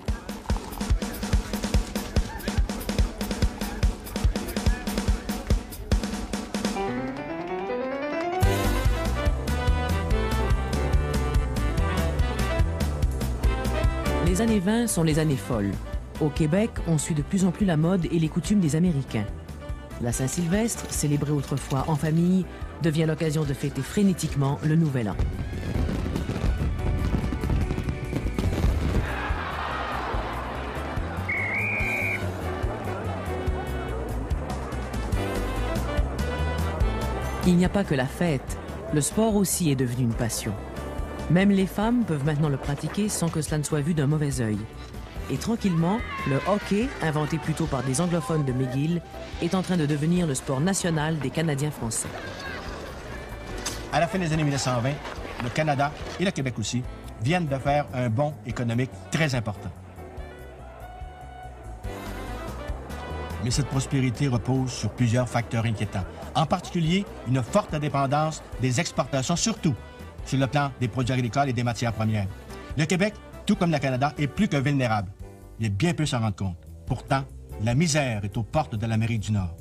Les années 20 sont les années folles. Au Québec, on suit de plus en plus la mode et les coutumes des Américains. La Saint-Sylvestre, célébrée autrefois en famille, devient l'occasion de fêter frénétiquement le Nouvel An. Il n'y a pas que la fête, le sport aussi est devenu une passion. Même les femmes peuvent maintenant le pratiquer sans que cela ne soit vu d'un mauvais œil. Et tranquillement, le hockey, inventé plutôt par des anglophones de McGill, est en train de devenir le sport national des Canadiens français.
À la fin des années 1920, le Canada et le Québec aussi viennent de faire un bond économique très important. Mais cette prospérité repose sur plusieurs facteurs inquiétants. En particulier, une forte dépendance des exportations, surtout sur le plan des produits agricoles et des matières premières. Le Québec, tout comme le Canada, est plus que vulnérable. Il est bien peu s'en rendre compte. Pourtant, la misère est aux portes de l'Amérique du Nord.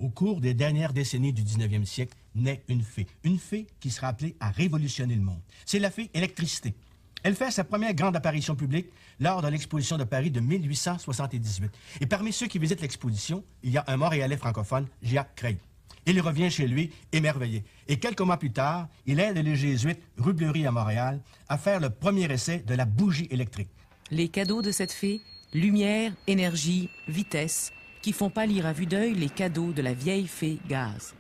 Au cours des dernières décennies du 19e siècle, naît une fée qui sera appelée à révolutionner le monde. C'est la fée électricité. Elle fait sa première grande apparition publique lors de l'exposition de Paris de 1878. Et parmi ceux qui visitent l'exposition, il y a un Montréalais francophone, Jacques Craig. Il revient chez lui émerveillé. Et quelques mois plus tard, il aide les jésuites rue Bleury à Montréal à faire le premier essai de la bougie électrique.
Les cadeaux de cette fée, lumière, énergie, vitesse, qui font pâlir à vue d'œil les cadeaux de la vieille fée gaz.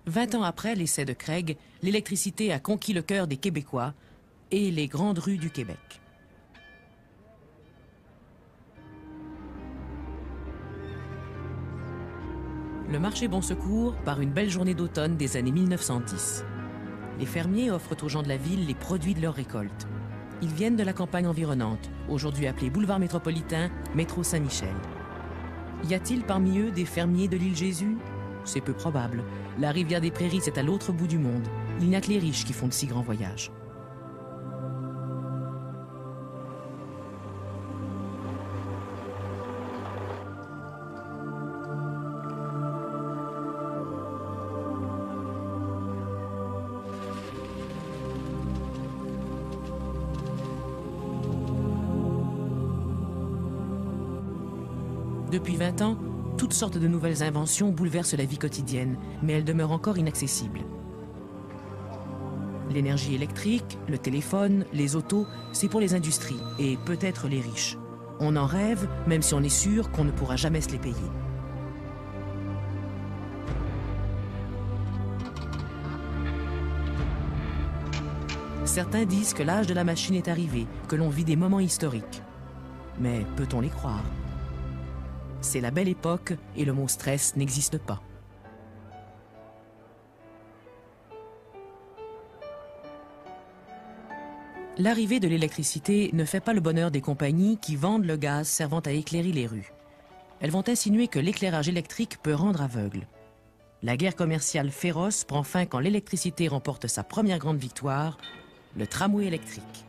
20 ans après l'essai de Craig, l'électricité a conquis le cœur des Québécois et les grandes rues du Québec. Le marché Bon Secours part une belle journée d'automne des années 1910. Les fermiers offrent aux gens de la ville les produits de leur récolte. Ils viennent de la campagne environnante, aujourd'hui appelée Boulevard Métropolitain, Métro Saint-Michel. Y a-t-il parmi eux des fermiers de l'île Jésus? C'est peu probable. La rivière des Prairies est à l'autre bout du monde. Il n'y a que les riches qui font de si grands voyages. Depuis 20 ans, toutes sortes de nouvelles inventions bouleversent la vie quotidienne, mais elles demeurent encore inaccessibles. L'énergie électrique, le téléphone, les autos, c'est pour les industries et peut-être les riches. On en rêve, même si on est sûr qu'on ne pourra jamais se les payer. Certains disent que l'âge de la machine est arrivé, que l'on vit des moments historiques. Mais peut-on les croire? C'est la belle époque et le mot stress n'existe pas. L'arrivée de l'électricité ne fait pas le bonheur des compagnies qui vendent le gaz servant à éclairer les rues. Elles vont insinuer que l'éclairage électrique peut rendre aveugle. La guerre commerciale féroce prend fin quand l'électricité remporte sa première grande victoire, le tramway électrique.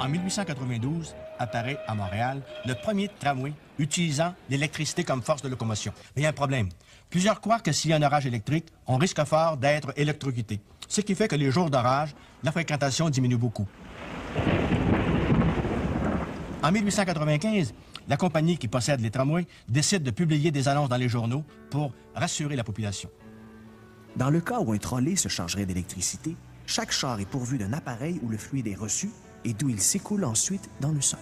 En 1892, apparaît à Montréal le premier tramway utilisant l'électricité comme force de locomotion. Mais il y a un problème. Plusieurs croient que s'il y a un orage électrique, on risque fort d'être électrocuté. Ce qui fait que les jours d'orage, la fréquentation diminue beaucoup. En 1895, la compagnie qui possède les tramways décide de publier des annonces dans les journaux pour rassurer la population.
Dans le cas où un trolley se chargerait d'électricité, chaque char est pourvu d'un appareil où le fluide est reçu et d'où il s'écoule ensuite dans le sol.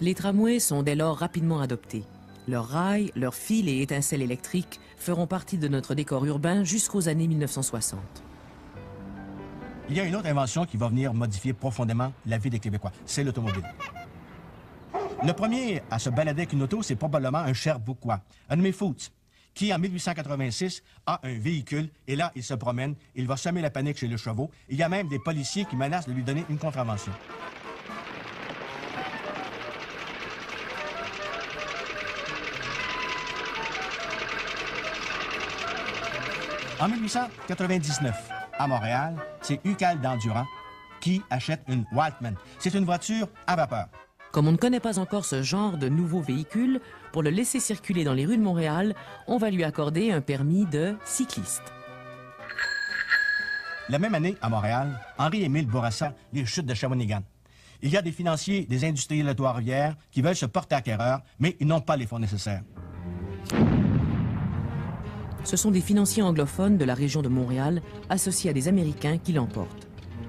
Les tramways sont dès lors rapidement adoptés. Leurs rails, leurs fils et étincelles électriques feront partie de notre décor urbain jusqu'aux années 1960.
Il y a une autre invention qui va venir modifier profondément la vie des Québécois, c'est l'automobile. Le premier à se balader avec une auto, c'est probablement un Sherbrookeois, un nommé Foots, qui en 1886 a un véhicule et là, il se promène, il va semer la panique chez les chevaux. Il y a même des policiers qui menacent de lui donner une contravention. En 1899, à Montréal, c'est Ucald d'Endurant qui achète une Waltman. C'est une voiture à vapeur.
Comme on ne connaît pas encore ce genre de nouveau véhicule, pour le laisser circuler dans les rues de Montréal, on va lui accorder un permis de cycliste.
La même année, à Montréal, Henri-Émile Bourassa, les chutes de Shawinigan. Il y a des financiers, des industriels de Trois-Rivières qui veulent se porter acquéreurs, mais ils n'ont pas les fonds nécessaires.
Ce sont des financiers anglophones de la région de Montréal, associés à des Américains qui l'emportent.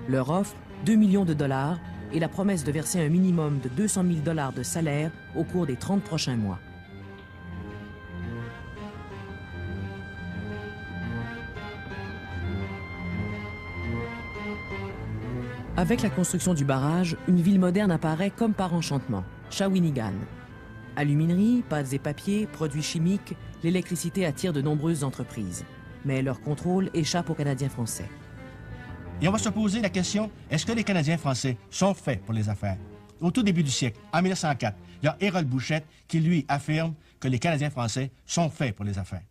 Leur offre, 2 millions de dollars et la promesse de verser un minimum de 200 000 $ de salaire au cours des 30 prochains mois. Avec la construction du barrage, une ville moderne apparaît comme par enchantement, Shawinigan. Aluminerie, pâtes et papiers, produits chimiques, l'électricité attire de nombreuses entreprises. Mais leur contrôle échappe aux Canadiens français.
Et on va se poser la question, est-ce que les Canadiens français sont faits pour les affaires? Au tout début du siècle, en 1904, il y a Hérold Bouchette qui, lui, affirme que les Canadiens français sont faits pour les affaires.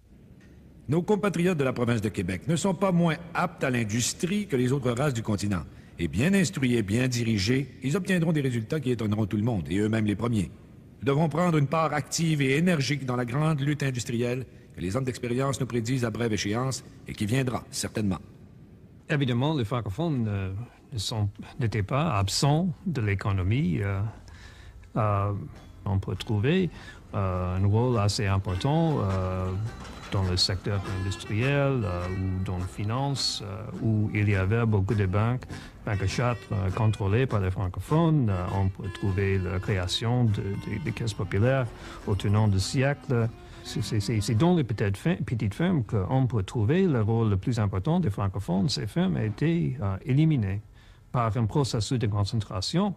Nos compatriotes de la province de Québec ne sont pas moins aptes à l'industrie que les autres races du continent. Et bien instruits et bien dirigés, ils obtiendront des résultats qui étonneront tout le monde, et eux-mêmes les premiers. Nous devrons prendre une part active et énergique dans la grande lutte industrielle que les hommes d'expérience nous prédisent à brève échéance et qui viendra, certainement.
Évidemment, les francophones n'étaient pas absents de l'économie. On peut trouver un rôle assez important dans le secteur industriel ou dans la finance, où il y avait beaucoup de banques à Chartres contrôlées par les francophones. On peut trouver la création des caisses populaires au tournant du siècle. C'est dans les petites fermes qu'on peut trouver le rôle le plus important des francophones. Ces fermes ont été éliminées par un processus de concentration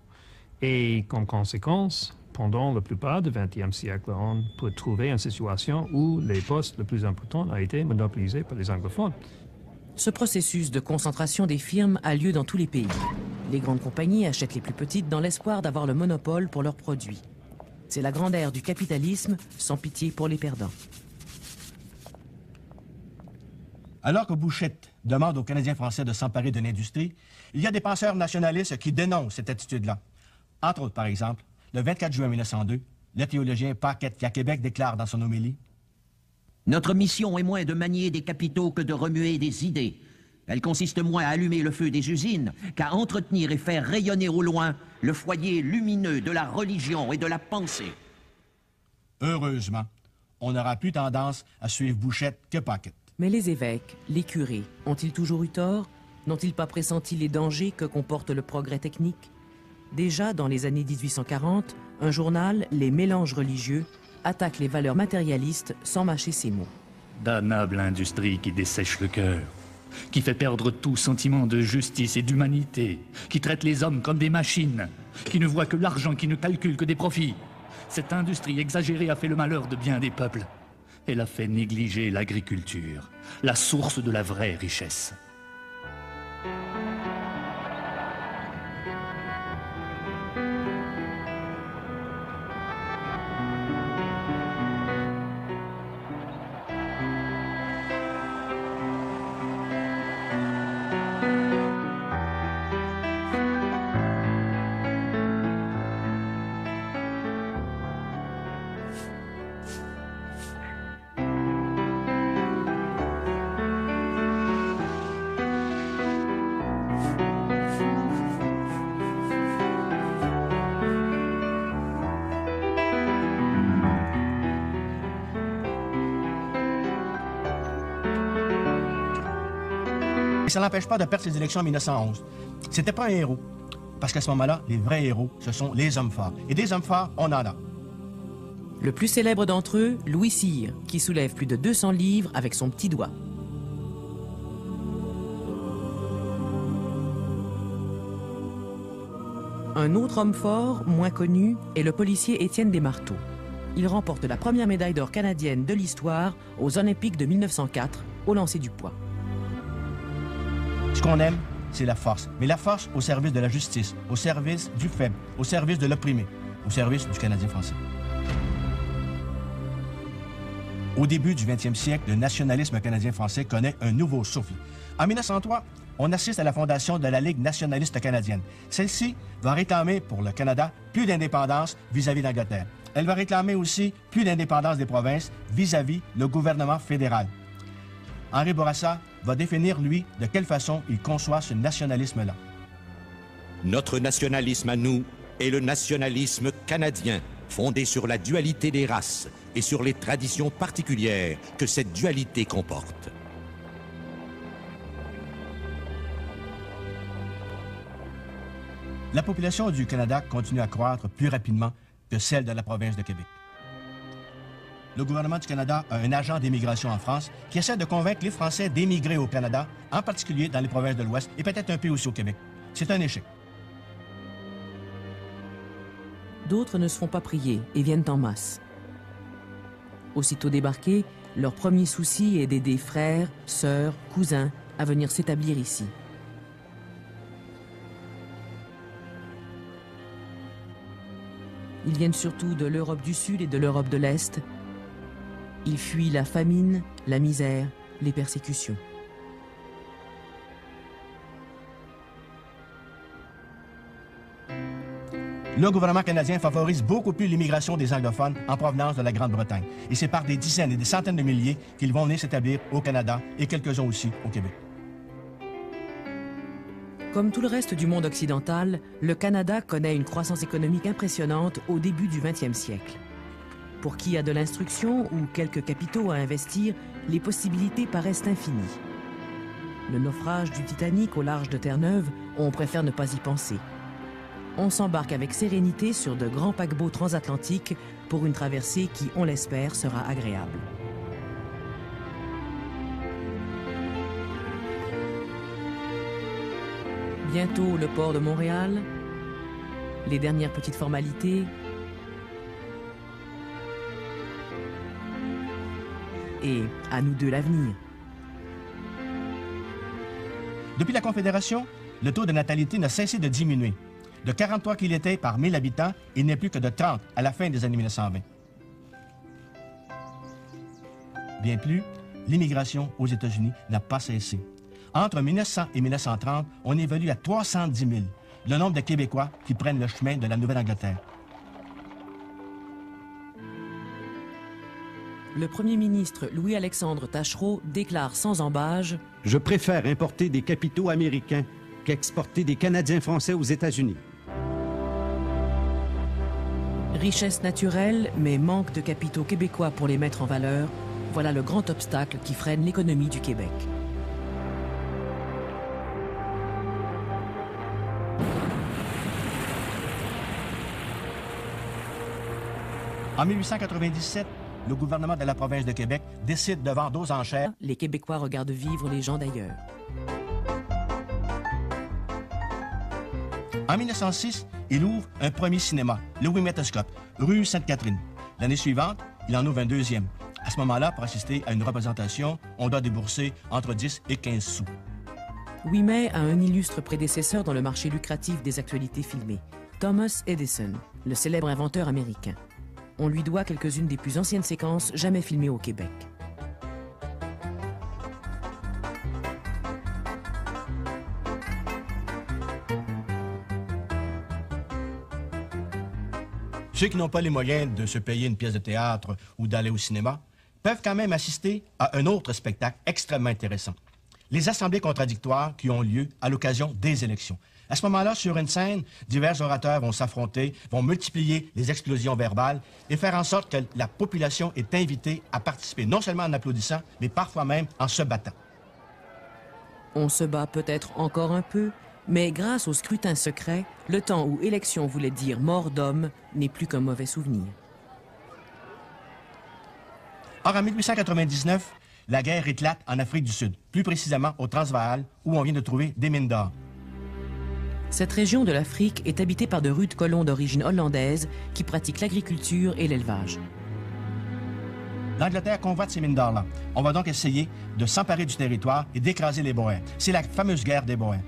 et comme conséquence, pendant la plupart du XXe siècle, on peut trouver une situation où les postes les plus importants ont été monopolisés par les anglophones.
Ce processus de concentration des firmes a lieu dans tous les pays. Les grandes compagnies achètent les plus petites dans l'espoir d'avoir le monopole pour leurs produits. C'est la grande ère du capitalisme, sans pitié pour les perdants.
Alors que Bouchette demande aux Canadiens français de s'emparer de l'industrie, il y a des penseurs nationalistes qui dénoncent cette attitude-là. Entre autres, par exemple, le 24 juin 1902, le théologien Paquette qui à Québec déclare dans son homélie
« Notre mission est moins de manier des capitaux que de remuer des idées. Elle consiste moins à allumer le feu des usines qu'à entretenir et faire rayonner au loin le foyer lumineux de la religion et de la pensée. »
Heureusement, on n'aura plus tendance à suivre Bouchette que Paquette.
Mais les évêques, les curés, ont-ils toujours eu tort? N'ont-ils pas pressenti les dangers que comporte le progrès technique? Déjà dans les années 1840, un journal, Les Mélanges religieux, attaque les valeurs matérialistes sans mâcher ses mots.
Damnable industrie qui dessèche le cœur, qui fait perdre tout sentiment de justice et d'humanité, qui traite les hommes comme des machines, qui ne voit que l'argent, qui ne calcule que des profits. Cette industrie exagérée a fait le malheur de bien des peuples. Elle a fait négliger l'agriculture, la source de la vraie richesse.
Et ça n'empêche pas de perdre ses élections en 1911. C'était pas un héros, parce qu'à ce moment-là, les vrais héros, ce sont les hommes forts. Et des hommes forts, on en a.
Le plus célèbre d'entre eux, Louis Cyr, qui soulève plus de 200 livres avec son petit doigt. Un autre homme fort, moins connu, est le policier Étienne Desmarteaux. Il remporte la première médaille d'or canadienne de l'histoire aux Olympiques de 1904 au lancer du poids.
Ce qu'on aime, c'est la force. Mais la force au service de la justice, au service du faible, au service de l'opprimé, au service du Canadien français. Au début du 20e siècle, le nationalisme canadien-français connaît un nouveau souffle. En 1903, on assiste à la fondation de la Ligue nationaliste canadienne. Celle-ci va réclamer pour le Canada plus d'indépendance vis-à-vis d'Angleterre. Elle va réclamer aussi plus d'indépendance des provinces vis-à-vis le gouvernement fédéral. Henri Bourassa va définir, lui, de quelle façon il conçoit ce nationalisme-là.
Notre nationalisme à nous est le nationalisme canadien, fondé sur la dualité des races et sur les traditions particulières que cette dualité comporte.
La population du Canada continue à croître plus rapidement que celle de la province de Québec. Le gouvernement du Canada a un agent d'émigration en France qui essaie de convaincre les Français d'émigrer au Canada, en particulier dans les provinces de l'Ouest et peut-être un peu aussi au Québec. C'est un échec.
D'autres ne se font pas prier et viennent en masse. Aussitôt débarqués, leur premier souci est d'aider frères, sœurs, cousins à venir s'établir ici. Ils viennent surtout de l'Europe du Sud et de l'Europe de l'Est. Ils fuient la famine, la misère, les persécutions.
Le gouvernement canadien favorise beaucoup plus l'immigration des anglophones en provenance de la Grande-Bretagne. Et c'est par des dizaines et des centaines de milliers qu'ils vont venir s'établir au Canada et quelques-uns aussi au Québec.
Comme tout le reste du monde occidental, le Canada connaît une croissance économique impressionnante au début du 20e siècle. Pour qui a de l'instruction ou quelques capitaux à investir, les possibilités paraissent infinies. Le naufrage du Titanic au large de Terre-Neuve, on préfère ne pas y penser. On s'embarque avec sérénité sur de grands paquebots transatlantiques pour une traversée qui, on l'espère, sera agréable. Bientôt le port de Montréal, les dernières petites formalités, et à nous deux l'avenir.
Depuis la Confédération, le taux de natalité n'a cessé de diminuer. De 43 qu'il était par 1000 habitants, il n'est plus que de 30 à la fin des années 1920. Bien plus, l'immigration aux États-Unis n'a pas cessé. Entre 1900 et 1930, on évolue à 310 000, le nombre de Québécois qui prennent le chemin de la Nouvelle-Angleterre.
Le premier ministre Louis-Alexandre Taschereau déclare sans ambages
« Je préfère importer des capitaux américains qu'exporter des Canadiens français aux États-Unis. »
Richesse naturelle, mais manque de capitaux québécois pour les mettre en valeur, voilà le grand obstacle qui freine l'économie du Québec.
En 1897, le gouvernement de la province de Québec décide de vendre aux enchères.
Les Québécois regardent vivre les gens d'ailleurs.
En 1906, il ouvre un premier cinéma, le Ouimetoscope, rue Sainte-Catherine. L'année suivante, il en ouvre un deuxième. À ce moment-là, pour assister à une représentation, on doit débourser entre 10 et 15 sous.
Ouimet a un illustre prédécesseur dans le marché lucratif des actualités filmées, Thomas Edison, le célèbre inventeur américain. On lui doit quelques-unes des plus anciennes séquences jamais filmées au Québec.
Ceux qui n'ont pas les moyens de se payer une pièce de théâtre ou d'aller au cinéma peuvent quand même assister à un autre spectacle extrêmement intéressant. Les assemblées contradictoires qui ont lieu à l'occasion des élections. À ce moment-là, sur une scène, divers orateurs vont s'affronter, vont multiplier les explosions verbales et faire en sorte que la population est invitée à participer, non seulement en applaudissant, mais parfois même en se battant.
On se bat peut-être encore un peu, mais grâce au scrutin secret, le temps où élection voulait dire mort d'homme n'est plus qu'un mauvais souvenir.
Or, en 1899, la guerre éclate en Afrique du Sud, plus précisément au Transvaal, où on vient de trouver des mines d'or.
Cette région de l'Afrique est habitée par de rudes colons d'origine hollandaise qui pratiquent l'agriculture et l'élevage.
L'Angleterre convoite ces mines d'or-là. On va donc essayer de s'emparer du territoire et d'écraser les Boers. C'est la fameuse guerre des Boers.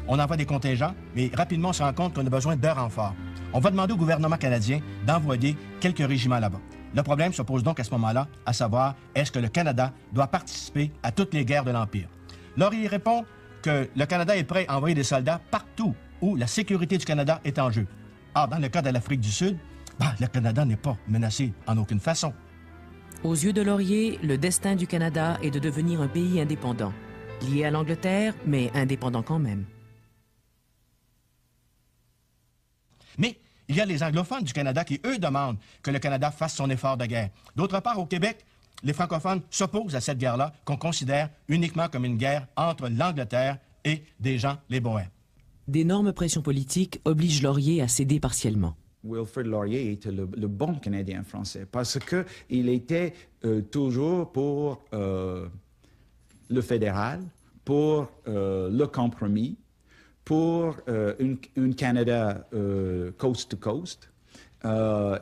On envoie des contingents, mais rapidement on se rend compte qu'on a besoin d'un renfort. On va demander au gouvernement canadien d'envoyer quelques régiments là-bas. Le problème se pose donc à ce moment-là, à savoir, est-ce que le Canada doit participer à toutes les guerres de l'Empire? Laurier répond que le Canada est prêt à envoyer des soldats partout où la sécurité du Canada est en jeu. Or, dans le cas de l'Afrique du Sud, le Canada n'est pas menacé en aucune façon.
Aux yeux de Laurier, le destin du Canada est de devenir un pays indépendant, lié à l'Angleterre, mais indépendant quand même.
Mais il y a les anglophones du Canada qui, eux, demandent que le Canada fasse son effort de guerre. D'autre part, au Québec, les francophones s'opposent à cette guerre-là qu'on considère uniquement comme une guerre entre l'Angleterre et des gens, les Boers.
D'énormes pressions politiques obligent Laurier à céder partiellement.
Wilfrid Laurier était le bon Canadien français parce qu'il était toujours pour le fédéral, pour le compromis, pour un Canada coast to coast.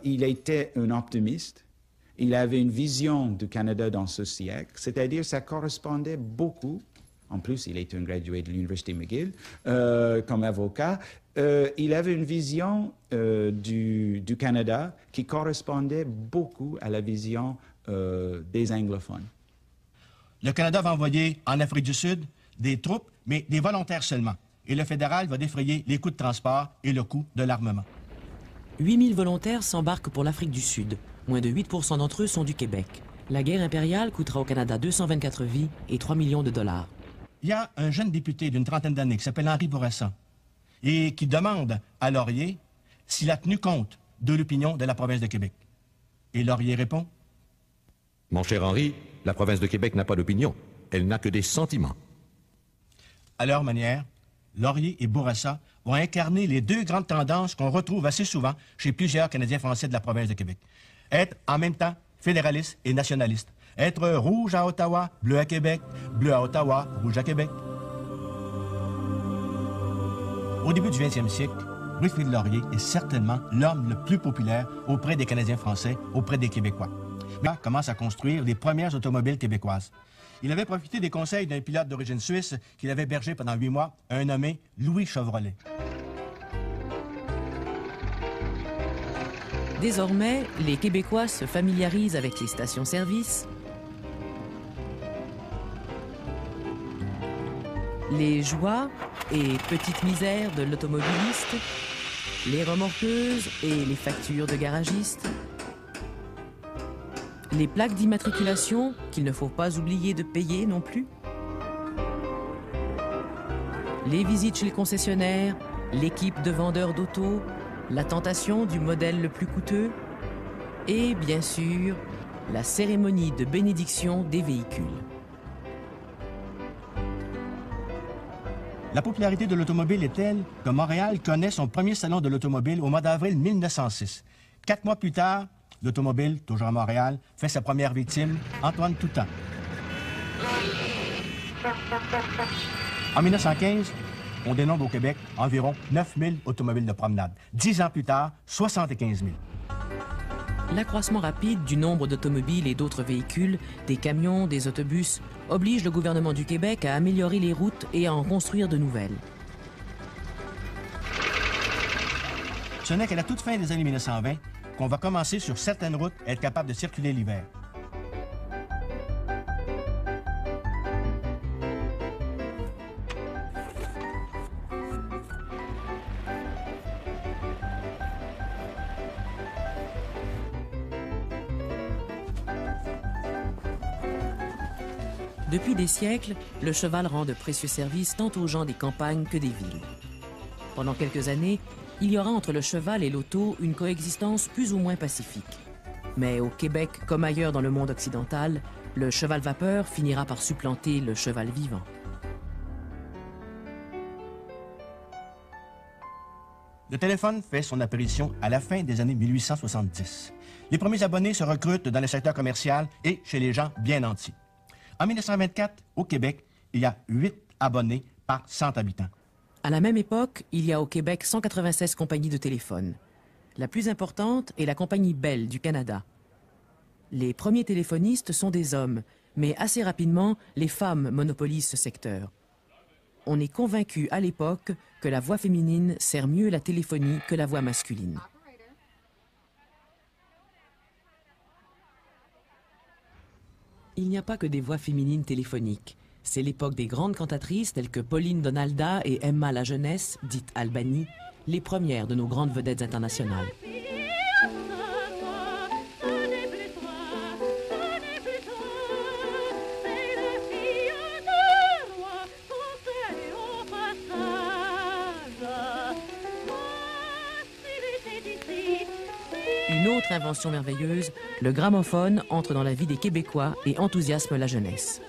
Il était un optimiste. Il avait une vision du Canada dans ce siècle, c'est-à-dire ça correspondait beaucoup. En plus, il était un gradué de l'Université McGill comme avocat. Il avait une vision du Canada qui correspondait beaucoup à la vision des anglophones.
Le Canada va envoyer en Afrique du Sud des troupes, mais des volontaires seulement. Et le fédéral va défrayer les coûts de transport et le coût de l'armement.
8000 volontaires s'embarquent pour l'Afrique du Sud. Moins de 8% d'entre eux sont du Québec. La guerre impériale coûtera au Canada 224 vies et 3 millions de dollars.
Il y a un jeune député d'une trentaine d'années qui s'appelle Henri Bourassa et qui demande à Laurier s'il a tenu compte de l'opinion de la province de Québec. Et Laurier répond:
Mon cher Henri, la province de Québec n'a pas d'opinion. Elle n'a que des sentiments.
À leur manière, Laurier et Bourassa vont incarner les deux grandes tendances qu'on retrouve assez souvent chez plusieurs Canadiens français de la province de Québec. Être en même temps fédéraliste et nationaliste. Être rouge à Ottawa, bleu à Québec, bleu à Ottawa, rouge à Québec. Au début du 20e siècle, Wilfrid Laurier est certainement l'homme le plus populaire auprès des Canadiens français, auprès des Québécois. Mais il commence à construire les premières automobiles québécoises. Il avait profité des conseils d'un pilote d'origine suisse qu'il avait hébergé pendant 8 mois, un nommé Louis Chevrolet.
Désormais, les Québécois se familiarisent avec les stations-service, les joies et petites misères de l'automobiliste, les remorqueuses et les factures de garagistes, les plaques d'immatriculation qu'il ne faut pas oublier de payer non plus, les visites chez le concessionnaire, l'équipe de vendeurs d'auto, la tentation du modèle le plus coûteux et, bien sûr, la cérémonie de bénédiction des véhicules.
La popularité de l'automobile est telle que Montréal connaît son premier salon de l'automobile au mois d'avril 1906. 4 mois plus tard, l'automobile, toujours à Montréal, fait sa première victime, Antoine Toutant. En 1915, on dénombre au Québec environ 9000 automobiles de promenade. 10 ans plus tard, 75 000.
L'accroissement rapide du nombre d'automobiles et d'autres véhicules, des camions, des autobus, oblige le gouvernement du Québec à améliorer les routes et à en construire de nouvelles.
Ce n'est qu'à la toute fin des années 1920 qu'on va commencer sur certaines routes à être capable de circuler l'hiver.
Depuis des siècles, le cheval rend de précieux services tant aux gens des campagnes que des villes. Pendant quelques années, il y aura entre le cheval et l'auto une coexistence plus ou moins pacifique. Mais au Québec, comme ailleurs dans le monde occidental, le cheval vapeur finira par supplanter le cheval vivant.
Le téléphone fait son apparition à la fin des années 1870. Les premiers abonnés se recrutent dans le secteur commercial et chez les gens bien nantis. En 1924, au Québec, il y a 8 abonnés par 100 habitants.
À la même époque, il y a au Québec 196 compagnies de téléphone. La plus importante est la compagnie Bell du Canada. Les premiers téléphonistes sont des hommes, mais assez rapidement, les femmes monopolisent ce secteur. On est convaincu à l'époque que la voix féminine sert mieux la téléphonie que la voix masculine. Il n'y a pas que des voix féminines téléphoniques. C'est l'époque des grandes cantatrices telles que Pauline Donalda et Emma La Jeunesse, dite Albany, les premières de nos grandes vedettes internationales. Une autre invention merveilleuse, le gramophone entre dans la vie des Québécois et enthousiasme la jeunesse.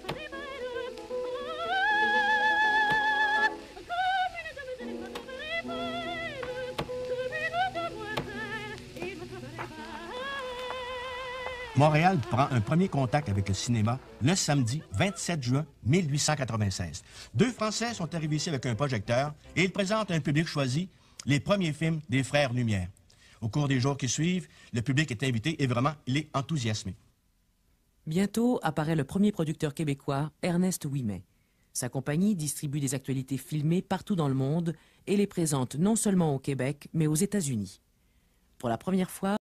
Montréal prend un premier contact avec le cinéma le samedi 27 juin 1896. 2 Français sont arrivés ici avec un projecteur et ils présentent à un public choisi les premiers films des Frères Lumière. Au cours des jours qui suivent, le public est invité et vraiment, il est enthousiasmé.
Bientôt apparaît le premier producteur québécois, Ernest Ouimet. Sa compagnie distribue des actualités filmées partout dans le monde et les présente non seulement au Québec, mais aux États-Unis. Pour la première fois,